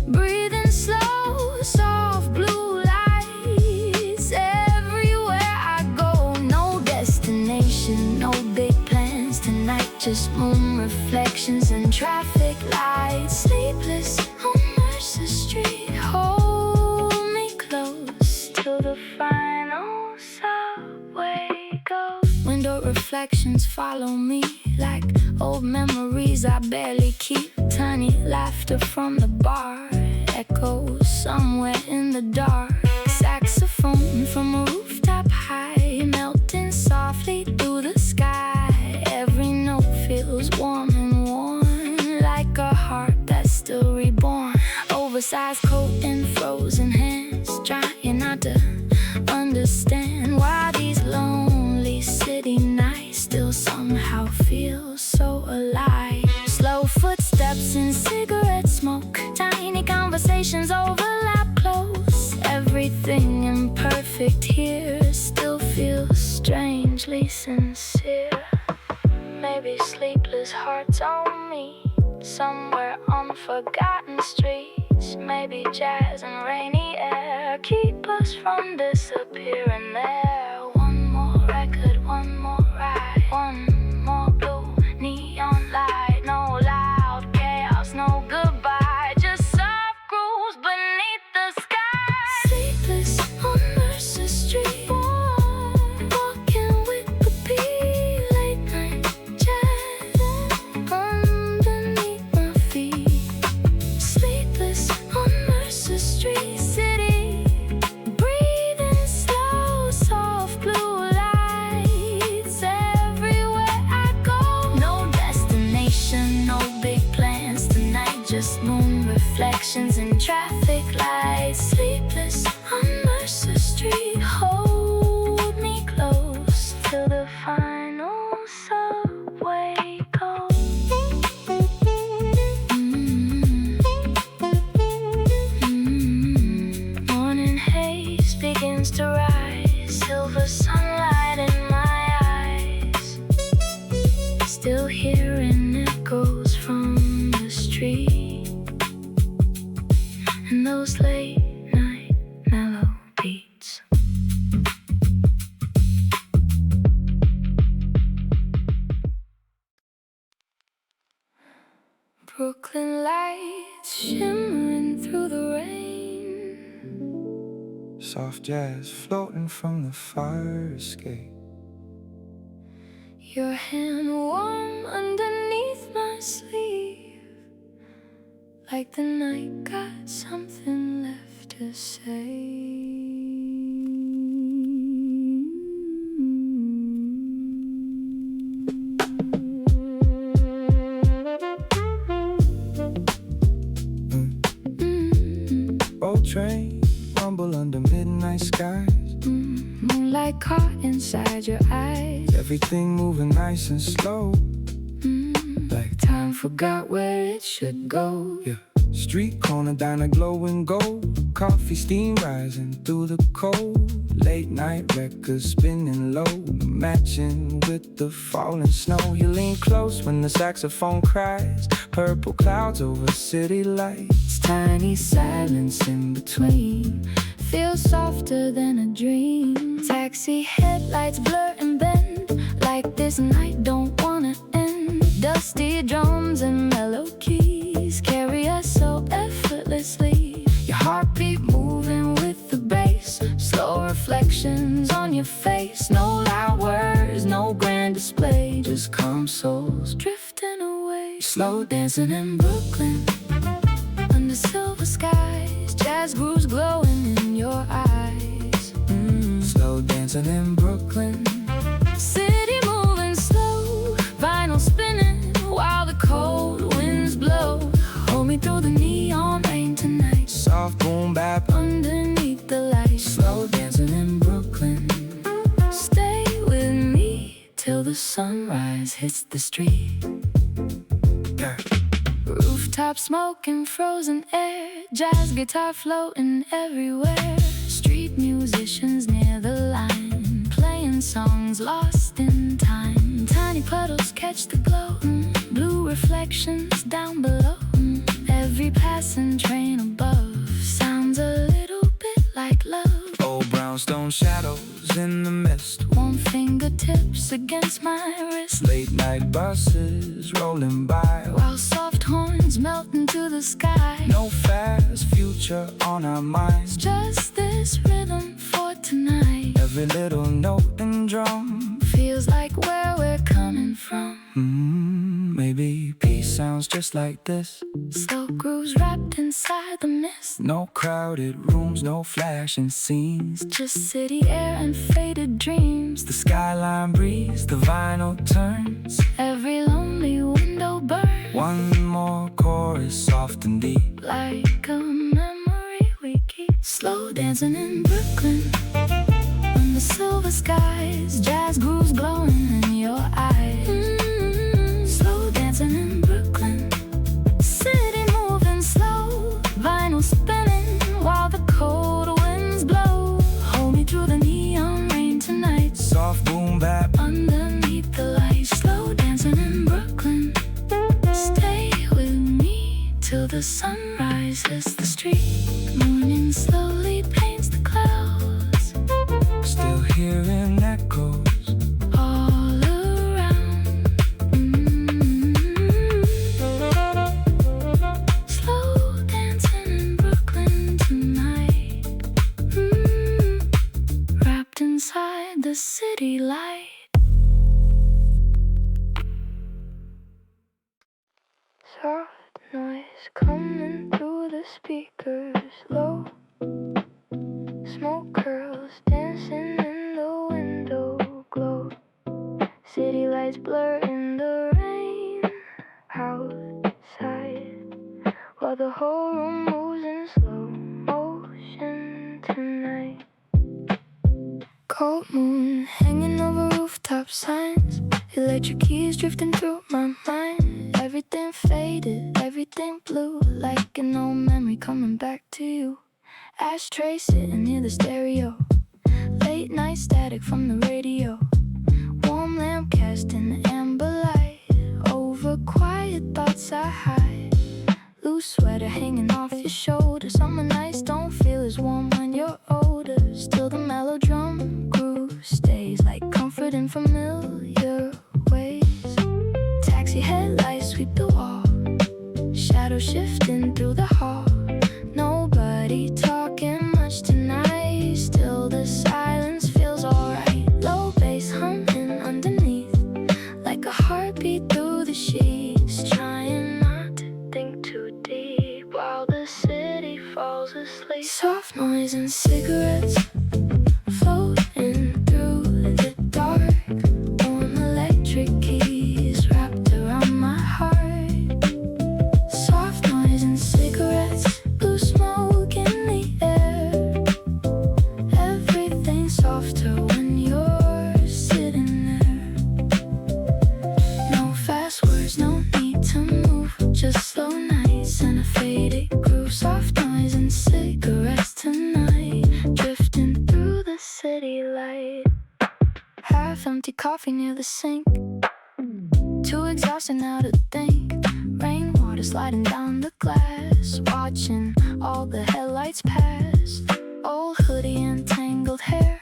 breathing slow, soft blue lights everywhere I go. No destination, no big plans tonight, just moon reflections and traffic lights. Sleepless on Mercer Street, hold me close till the final subway goes. Window reflections follow me like old memories I barely keep. Tiny laughter from the bar echoes somewhere in the dark. Saxophone from a rooftop high, melting softly through the sky. Every note feels warm and worn, like a heart that's still reborn. Oversized coat and frozen hands, trying not to understand why these lonely city nights still somehow feel so alive. Slow cigarette smoke. Tiny conversations overlap close. Everything imperfect here still feels strangely sincere. Maybe sleepless hearts on me, somewhere on forgotten streets. Maybe jazz and rainy air keep us from disappearing there. One more record, one more ride, one more blue neon light. No loud chaos, no goodbye, just soft grooves beneath the sky. Sleepless on Mercer Street, walking with the beat. Late night jazz underneath my feet. Sleepless on Mercer Street, city breathing slow, soft blue lights everywhere I go. No destination, no big plans tonight, just moon reflections and traffic lights. Sleepless on Mercer Street, hold me close till the final subway goes. Morning haze begins to rise, silver sunlight in my eyes. Still hearing echoes from the street and those late night mellow beats. Brooklyn lights shimmering through the rain. Soft jazz floating from the fire escape. Your hand warm underneath my sleeve, like the night got something left to say. Old train rumble under midnight skies. Moonlight caught inside your eyes. Everything moving nice and slow. Like Time forgot where it should go. yeah. Street corner diner glowing gold. Coffee steam rising through the cold. Late night records spinning low, matching with the falling snow. You lean close when the saxophone cries. Purple clouds over city lights. Tiny silence in between feels softer than a dream. Taxi headlights blur and bend like this night don't wanna end. Dusty drums and mellow keys carry us so effortlessly. Your heartbeat moving with the bass, slow reflections on your face. No loud words, no grand display, just calm souls drifting away. Slow dancing in Brooklyn under silver skies, jazz grooves glowing in your eyes. Slow dancing in Brooklyn. City moving slow, vinyl spinning while the cold winds blow. Hold me through the neon rain tonight, Soft boom bap. underneath the lights. Slow dancing in Brooklyn. Stay with me till the sunrise hits the street. Yeah. Rooftop smoke and frozen air, jazz guitar floating everywhere. Street musicians near the line, playing songs lost in time. Tiny puddles catch the glow, blue reflections down below. Every passing train above sounds a little bit like love. Old brownstone shadows in the mist. Warm fingertips against my wrist, Late night buses rolling by. while soft horns melt into the sky. No fast future on our minds. Just this rhythm for tonight. Every little note and drum. Feels like where we're coming from. Maybe peace sounds just like this. Slow grooves wrapped inside the mist. No crowded rooms, no flashing scenes. Just city air and faded dreams. The skyline breeze, the vinyl turns. Every lonely window burns. One more chorus, soft and deep. Like a memory we keep. Slow dancing in Brooklyn under silver skies, jazz grooves glowing in your eyes. Slow dancing in Brooklyn, city till the sunrise hits the street. Morning slowly paints the clouds, Still hearing echoes. all around. Slow dancing in Brooklyn tonight. Wrapped inside the city light. Soft noise coming through the speakers, low. Smoke curls dancing in the window glow. City lights blur in the rain outside, while the whole room moves in slow motion tonight. Cold moon hanging over rooftop signs, electric keys drifting through my mind. Everything faded, everything blue, like an old memory coming back to you. Ashtray sitting near the stereo, late night static from the radio. Warm lamp cast in the amber light, over quiet thoughts I hide. Loose sweater hanging off your shoulder. Summer nights don't feel as warm when you're older. Still the mellow drum groove stays like comfort in familiar ways. Taxi headlights sweep the wall, shadow shifting through the hall. Nobody talking much tonight, still the silence feels alright. Low bass humming underneath, like a heartbeat through the sheets. Trying not to think too deep while the city falls asleep. Soft noise and cigarettes floating through the dark. Warm electric keys wrapped around my heart. Soft noise and cigarettes, blue smoke in the air. Everything's softer when you're sitting there. No fast words, no need to move, just slow nights and a faded groove. Soft noise and cigarettes tonight, drifting through the city light. Half empty coffee near the sink, too exhausted now to think. Rainwater sliding down the glass, watching all the headlights pass. Old hoodie and tangled hair,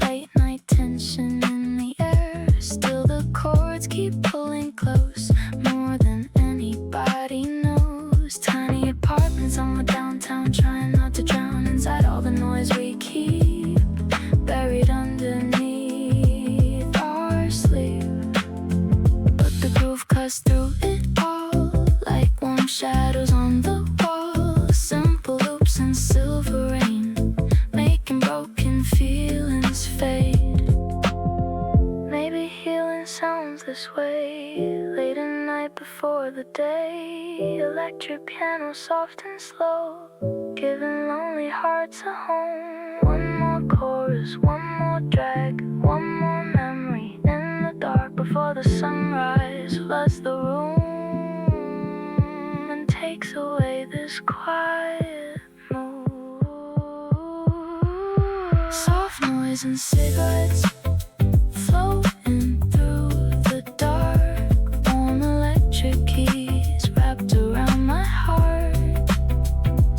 late night tension in the air. Still the chords keep pulling close, more than anybody knows. Tiny apartments somewhere downtown, trying not to drown inside all the noise we keep buried underneath our sleep. But the groove cuts through it all, like warm shadows on the wall. Simple loops and silver rain, making broken feelings fade. Maybe healing sounds this way, late at night before the day. Electric piano soft and slow, giving lonely hearts a home. One more chorus, one more drag, one more memory in the dark before the sunrise floods the room and takes away this quiet mood. Soft noise and cigarettes floating through the dark. Warm electric keys wrapped around my heart.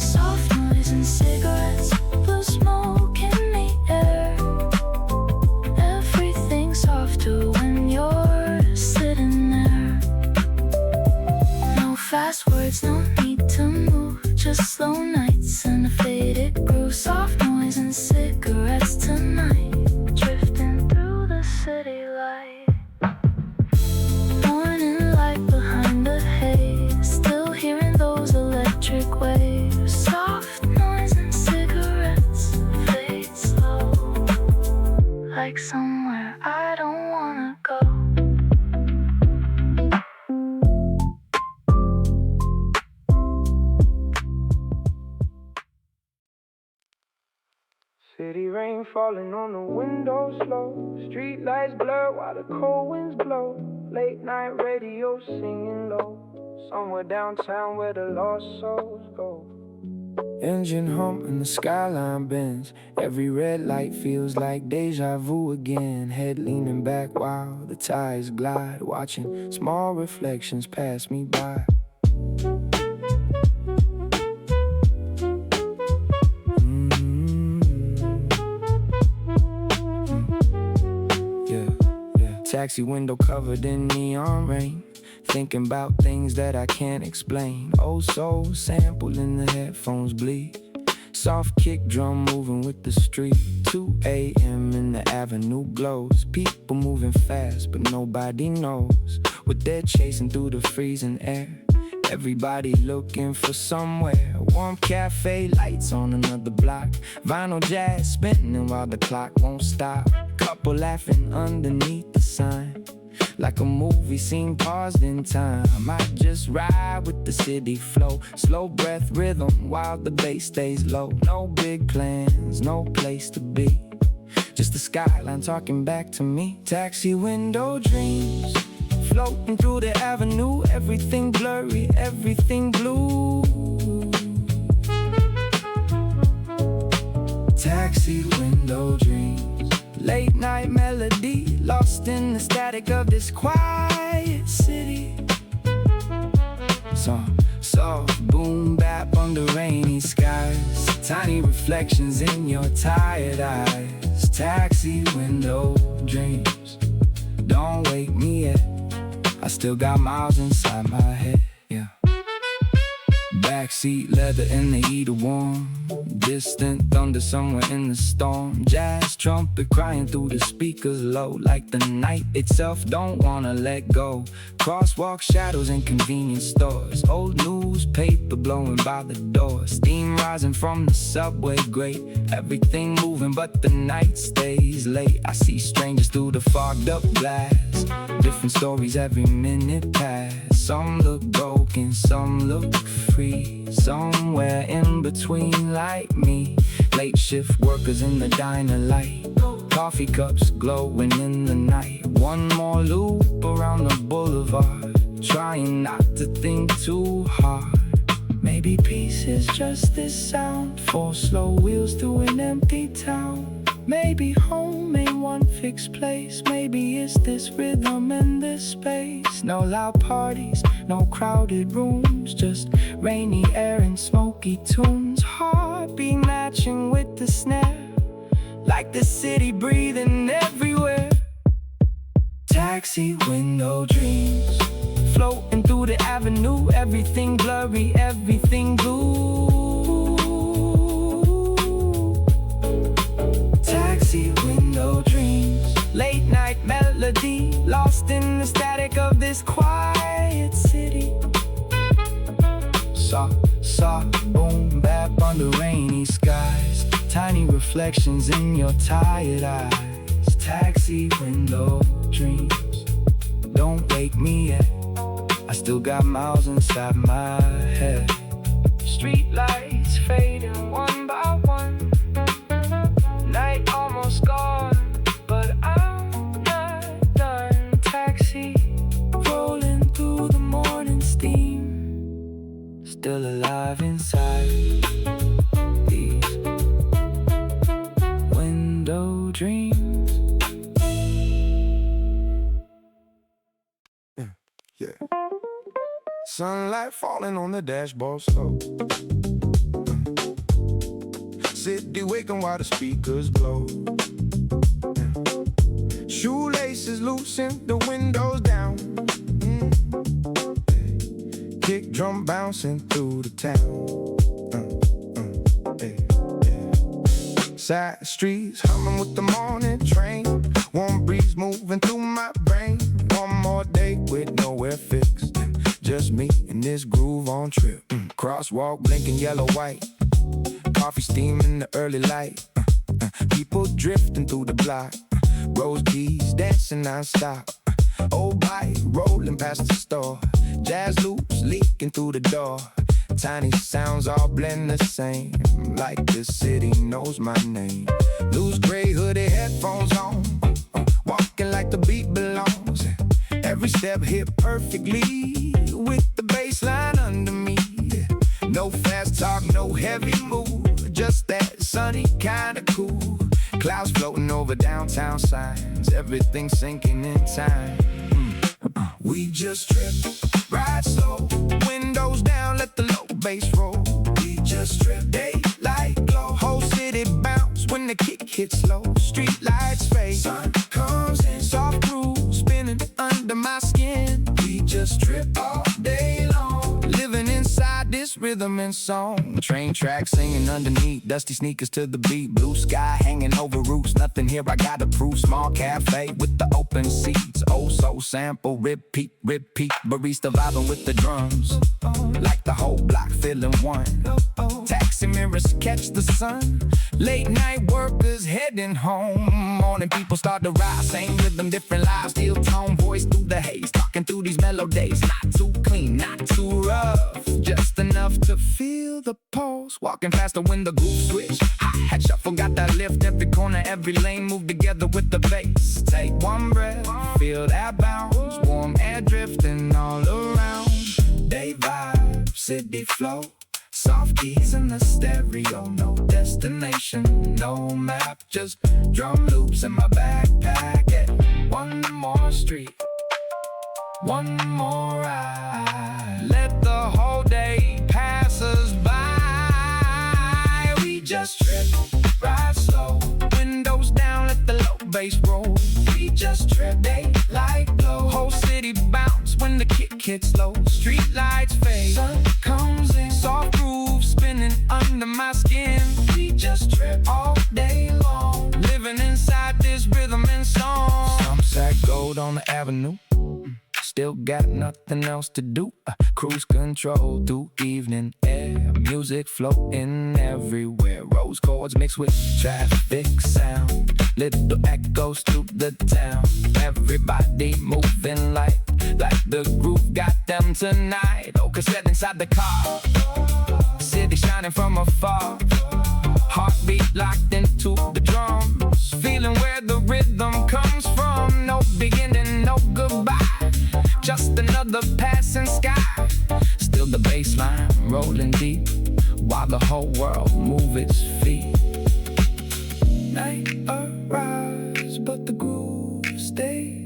Soft noise and cigarettes, blue smoke in the air. Everything's softer when you're sitting there. No fast words, no need to move, just slow nights and a faded groove. Soft noise and cigarettes tonight, drifting through the city light. Morning light behind the haze, still hearing those electric waves. Soft noise and cigarettes fade slow, like somewhere I don't wanna go. City rain falling on the windows slow. Street lights blur while the cold winds blow. Late night radio singing low, somewhere downtown where the lost souls go. Engine hum and the skyline bends. Every red light feels like deja vu again. Head leaning back while the tires glide, watching small reflections pass me by. taxi window covered in neon rain, thinking about things that I can't explain. Oh, soul sample in the headphones bleed, soft kick drum moving with the street. 2 a.m. and the avenue glows, people moving fast but nobody knows what they're chasing through the freezing air. Everybody looking for somewhere. Warm cafe lights on another block, vinyl jazz spinning while the clock won't stop. Couple laughing underneath the sign, like a movie scene paused in time. I might just ride with the city flow, slow breath rhythm while the bass stays low. No big plans, no place to be, just the skyline talking back to me. Taxi window dreams, floating through the avenue, everything blurry, everything blue. Taxi window dreams, late night melody, lost in the static of this quiet city. Soft boom bap under rainy skies, tiny reflections in your tired eyes. Taxi window dreams, don't wake me yet, I still got miles inside my head, yeah. Backseat leather in the heat of warm, distant thunder somewhere in the storm. Jazz trumpet crying through the speakers low, like the night itself don't wanna let go. Crosswalk shadows in convenience stores, old newspaper blowing by the door. Steam rising from the subway grate, everything moving but the night stays late. I see strangers through the fogged up glass, different stories every minute pass. Some look broken, some look free, somewhere in between like me. Late shift workers in the diner light, coffee cups glowing in the night. One more loop around the boulevard, trying not to think too hard. Maybe peace is just this sound, 4 slow wheels through an empty town. Maybe home ain't one fixed place, maybe it's this rhythm and this space. No loud parties, no crowded rooms, just rainy air and smoky tunes. Heartbeat matching with the snare, like the city breathing everywhere. Taxi window dreams, floating through the avenue, everything blurry, everything blue. Taxi window dreams, late night melody, lost in the static of this quiet city. Soft boom bap under rainy skies, tiny reflections in your tired eyes. Taxi window dreams, don't wake me yet, I still got miles inside my head. Street lights fading one by one, night almost gone, but I'm not done. Taxi rolling through the morning steam, still alive inside these window dreams. Yeah. Sunlight falling on the dashboard slow, city waking while the speakers blow. Shoelaces loosen, the windows down. Kick drum bouncing through the town. Side streets humming with the morning train, warm breeze moving through my brain. One more day with nowhere fixed, just me and this groove on trip. Crosswalk blinking yellow white, coffee steam in the early light. People drifting through the block, rose keys dancing non-stop. Old bike rolling past the store, jazz loops leaking through the door. Tiny sounds all blend the same, like this city knows my name. Loose gray hoodie headphones on, walking like the beat belongs. Every step hit perfectly with the bass line under me. No fast talk, no heavy move, just that sunny kind of cool. Clouds floating over downtown signs, everything sinking in time. We just trip, ride slow, windows down, let the low bass roll. We just trip, daylight glow, whole city bounce when the kick hits slow. Street lights fade, sun comes in, soft groove, spin this rhythm and song. Train tracks singing underneath, dusty sneakers to the beat. Blue sky hanging over roofs, nothing here I gotta prove. Small cafe with the open seats. Oh, so sample, repeat, repeat. Barista vibing with the drums, like the whole block feeling one. Taxi mirrors catch the sun. Late night workers heading home. Morning people start to rise. Same rhythm, different lives. Steel tone, voice through the haze. Talking through these mellow days. Not too clean, not too rough. Just enough to feel the pulse. Walking faster when the groove switch. Hi-hat shuffle, got that lift. Every corner, every lane, move together with the bass. Take one breath, feel that bounce. Warm air drifting all around. Day vibe, city flow. Soft keys in the stereo. No destination, no map. Just drum loops in my backpack. Yeah. One more street, one more ride. Let the whole day pass us by. We just trip, ride slow. Windows down, let the low bass roll. We just trip, daylight glow. Whole city bounce when the kick hits low. Street lights fade, sun comes in. Soft groove spinning under my skin. We just trip all day long, living inside this rhythm and song. Sunset gold on the avenue. Still got nothing else to do. Cruise control through evening air. Music floating everywhere. Rose chords mixed with traffic sound. Little echoes through the town. Everybody moving like the groove got them tonight. Oh, cassette inside the car. City shining from afar. Heartbeat locked into the drums. Feeling where the rhythm comes from. No beginning, no goodbye. Just another passing sky. Still the bass line rolling deep, while the whole world move its feet. Night arrives, but the groove stays.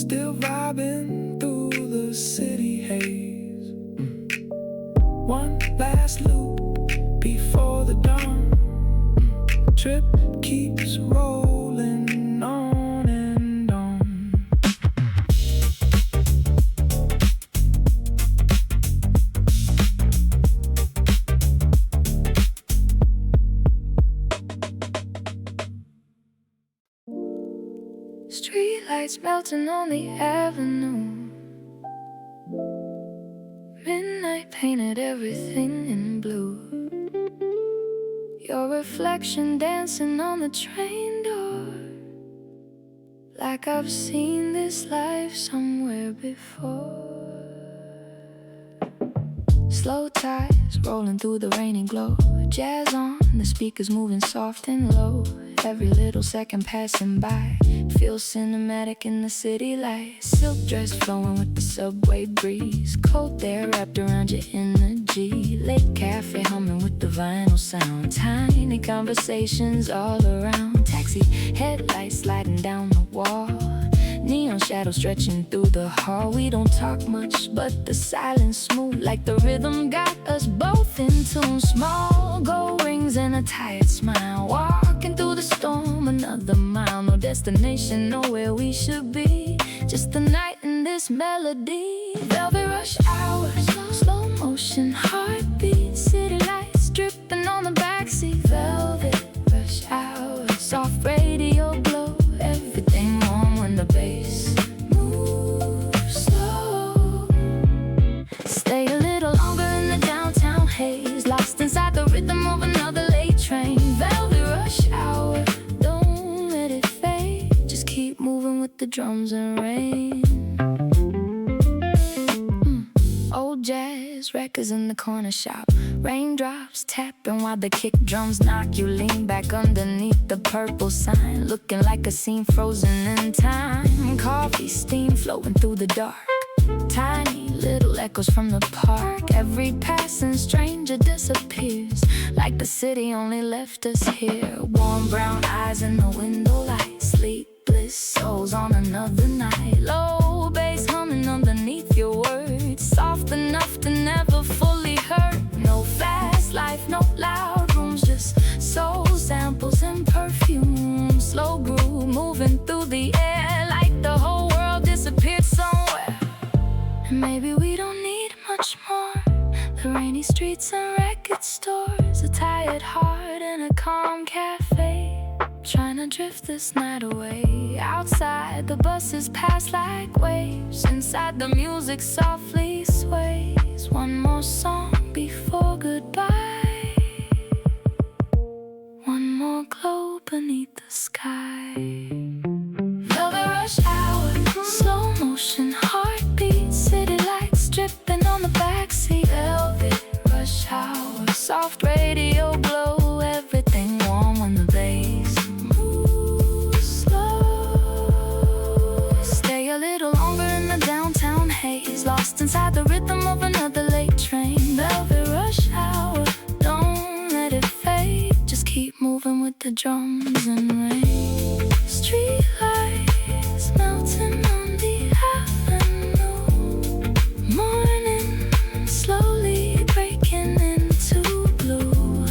Still vibing through the city haze. One last loop before the dawn. Trip keeps rolling on and on. Streetlights melting on the avenue. Midnight painted everything in blue. Your reflection dancing on the train door. Like I've seen this life somewhere before. Slow tides rolling through the rainy glow. Jazz on, the speakers moving soft and low. Every little second passing by feels cinematic in the city lights. Silk dress flowing with the subway breeze. Cold air wrapped around your energy. Late cafe humming with the vinyl sound. Tiny conversations all around. Taxi headlights sliding down the wall. Neon shadows stretching through the hall. We don't talk much, but the silence smooth. Like the rhythm got us both in tune. Small gold rings and a tired smile. Walking through the storm, another mile. No destination, nowhere we should be. Just a night in this melody. Velvet rush hours, slow motion heartbeat. City lights dripping on the backseat. Velvet rush hours, soft radio glow. Everything warm when the bass moves slow. Stay a little longer in the downtown haze. Lost inside the rhythm of another late train. Velvet rush hour, don't let it fade. Just keep moving with the drums and rain. Old jazz records in the corner shop. Raindrops tapping while the kick drums knock. You lean back underneath the purple sign, looking like a scene frozen in time. Coffee steam flowing through the dark. Tiny little echoes from the park. Every passing stranger disappears, like the city only left us here. Warm brown eyes in the window light. Sleepless souls on another night. Low bass humming underneath your words. Soft enough to never fully hurt. No fast life, no loud rooms. Just soul samples and perfume. Slow groove moving through the air, like the whole world disappeared somewhere. And maybe we don't need much more. The rainy streets and record stores, a tired heart in a calm cafe, trying to drift this night away. Outside the buses pass like waves, inside the music softly sways. One more song before goodbye, one more glow beneath the sky. Velvet rush hour, slow motion heartbeats, city lights dripping on the backseat. Velvet rush hour, soft radio glow, everything warm when the bass moves slow. Stay a little longer in the downtown haze, lost inside the rhythm of another late train. Velvet rush hour, don't let it fade, just keep moving with the drums and rain. Street lights melting on the avenue, morning slowly breaking into blue.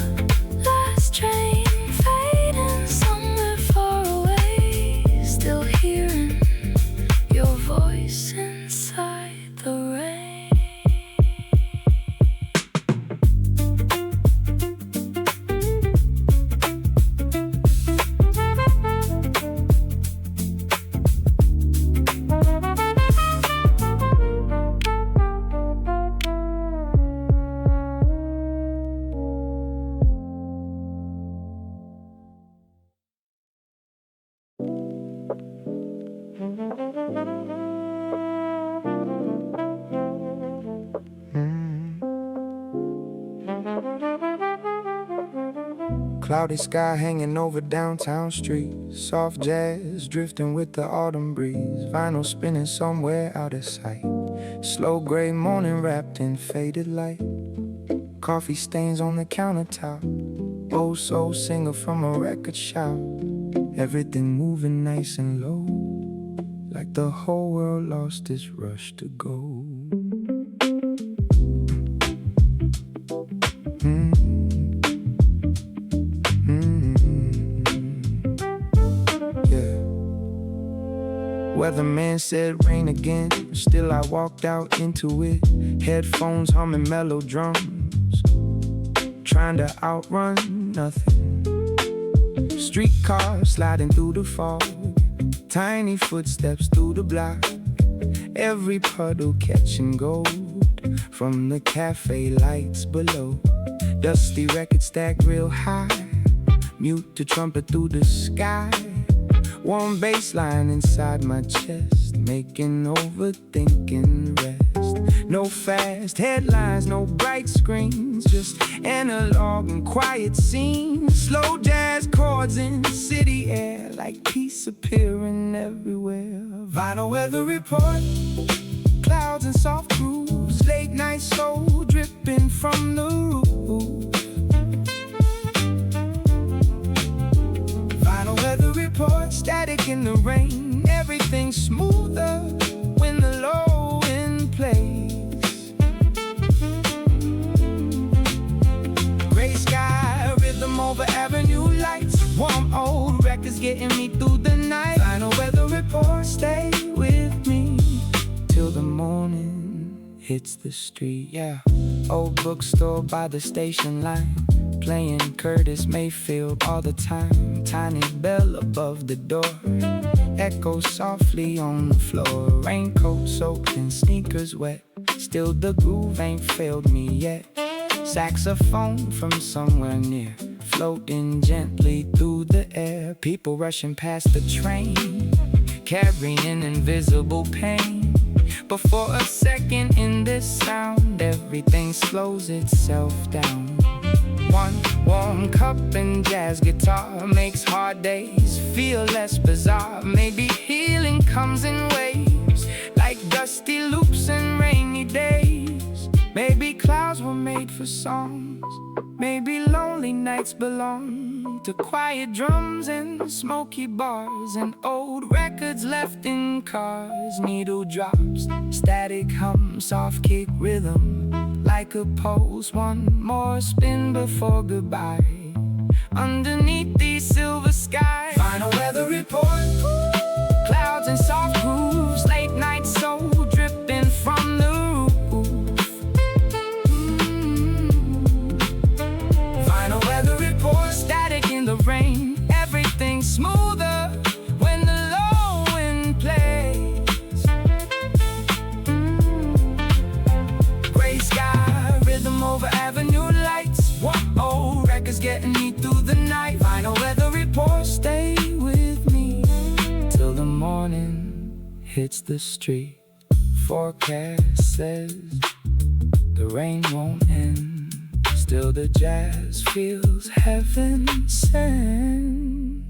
Last train fading somewhere far away, still hearing your voice inside the rain. Cloudy sky hanging over downtown streets, soft jazz drifting with the autumn breeze, vinyl spinning somewhere out of sight, slow gray morning wrapped in faded light, coffee stains on the countertop, old soul singer from a record shop, everything moving nice and low, like the whole world lost its rush to go. Weatherman said rain again, still I walked out into it, headphones humming mellow drums, trying to outrun nothing. Streetcars sliding through the fog, tiny footsteps through the block, every puddle catching gold from the cafe lights below. Dusty record stacked real high, mute to trumpet through the sky. Warm bass line inside my chest, making overthinking rest. No fast headlines, no bright screens, just analog and quiet scenes. Slow jazz chords in city air, like peace appearing everywhere. Vinyl weather report, clouds and soft grooves, late night soul dripping from the roof. Vinyl weather report, static in the rain, everything smoother when the low end plays. Gray sky, rhythm over avenue lights, warm old records getting me through the night. Vinyl weather report, stay with me till the morning hits the street, yeah. Old bookstore by the station line, playing Curtis Mayfield all the time. Tiny bell above the door, echoes softly on the floor. Raincoat soaked and sneakers wet, still the groove ain't failed me yet. Saxophone from somewhere near, floating gently through the air. People rushing past the train, carrying invisible pain. But for a second in this sound, everything slows itself down. One warm cup and jazz guitar makes hard days feel less bizarre. Maybe healing comes in waves, like dusty loops and rainy days. Maybe clouds were made for songs, maybe lonely nights belong to quiet drums and smoky bars, and old records left in cars. Needle drops, static hum, soft kick rhythm, like a pulse. One more spin before goodbye, underneath these silver skies. Final weather report, clouds and soft grooves, late night soul dripping from the roof. Avenue lights. Whoa, records getting me through the night. Vinyl weather report, stay with me till the morning hits the street. Forecast says the rain won't end. Still the jazz feels heaven sent.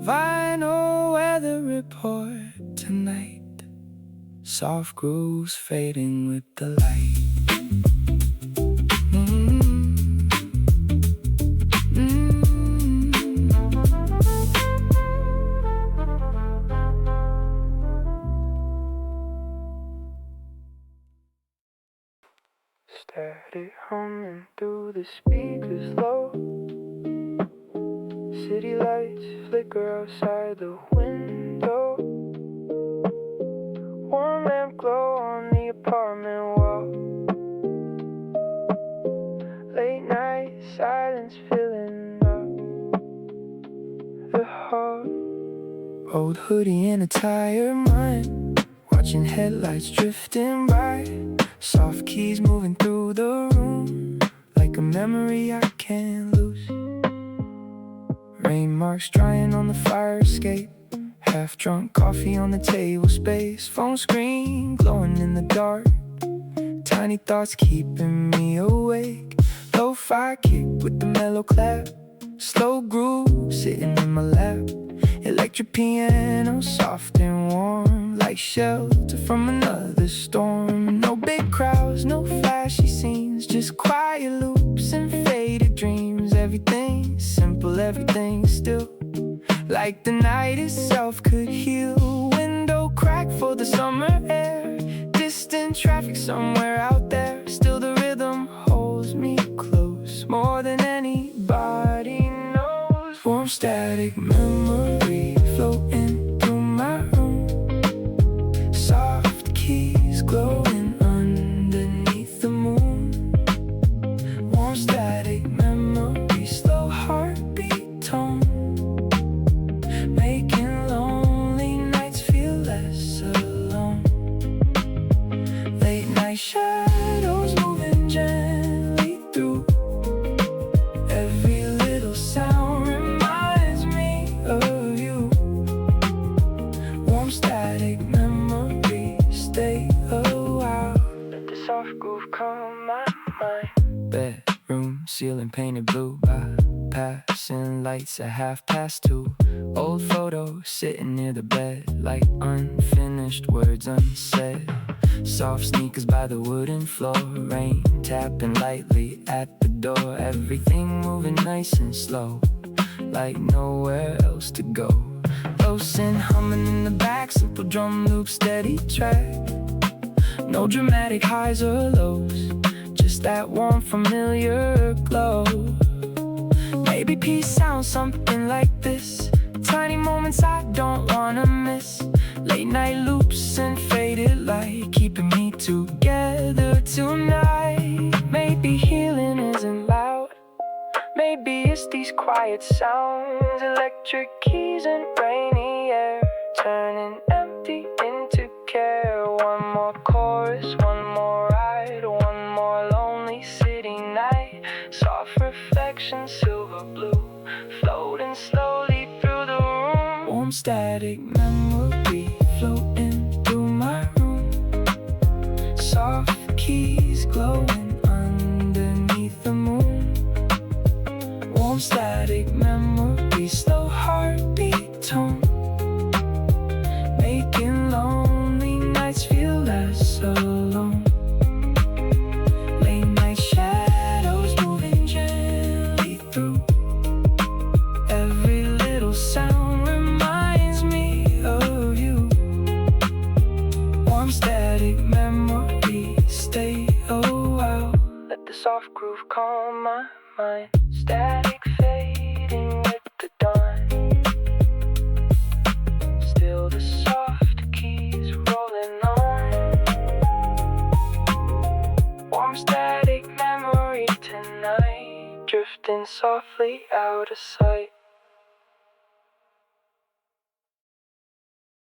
Vinyl weather report tonight. Soft grooves fading with the light. Steady humming through the speakers low. City lights flicker outside the window. Warm lamp glow on the apartment wall. Late night silence filling up the hall. Old hoodie and a tired mind, watching headlights drifting by. Soft keys moving through the room, like a memory I can't lose. Rain marks drying on the fire escape. Half drunk coffee on the table space. Phone screen glowing in the dark. Tiny thoughts keeping me awake. Lo-fi kick with the mellow clap. Slow groove sitting in my lap. Electric piano, soft and warm, like shelter from another storm. No big crowds, no flashy scenes, just quiet loops and faded dreams. Everything simple, everything still, like the night itself could heal. Window crack for the summer air. Distant traffic somewhere out there. Still the rhythm holds me close, more than anybody knows. Warm static memory floating through my room. Soft keys glowing underneath the moon. Warm static memory, slow heartbeat tone, making lonely nights feel less alone. Late night shadows moving gently through. Every little sound reminds me of you. Warm static memory, stay a while. Let the soft groove calm my mind. Bedroom ceiling painted blue by passing lights at 2:30. Old photos sitting near the bed, like unfinished words unsaid. Soft sneakers by the wooden floor. Rain tapping lightly at the door. Everything moving nice and slow, like nowhere else to go. Close and humming in the back. Simple drum loop, steady track. No dramatic highs or lows, just that warm familiar glow. Maybe peace sounds something like this. Tiny moments I don't wanna miss. Late night loops and faded light, keeping me together tonight. Maybe healing isn't loud, maybe it's these quiet sounds. Electric keys and rainy air, turning empty into care. One more chorus, one more ride, one more lonely city night. Soft reflection, silver blue, floating slowly through the room. Warm static memory floating through my room. Soft keys glowing underneath the moon. Warm static memory, slow heartbeat tone, making lonely nights feel less alone. Late night shadows moving gently through. Every little sound reminds me of you. Warm static memory, stay a while. Let the soft groove calm my mind. Static fading with the dawn. Still the soft keys rolling on. Warm static memory tonight, drifting softly out of sight.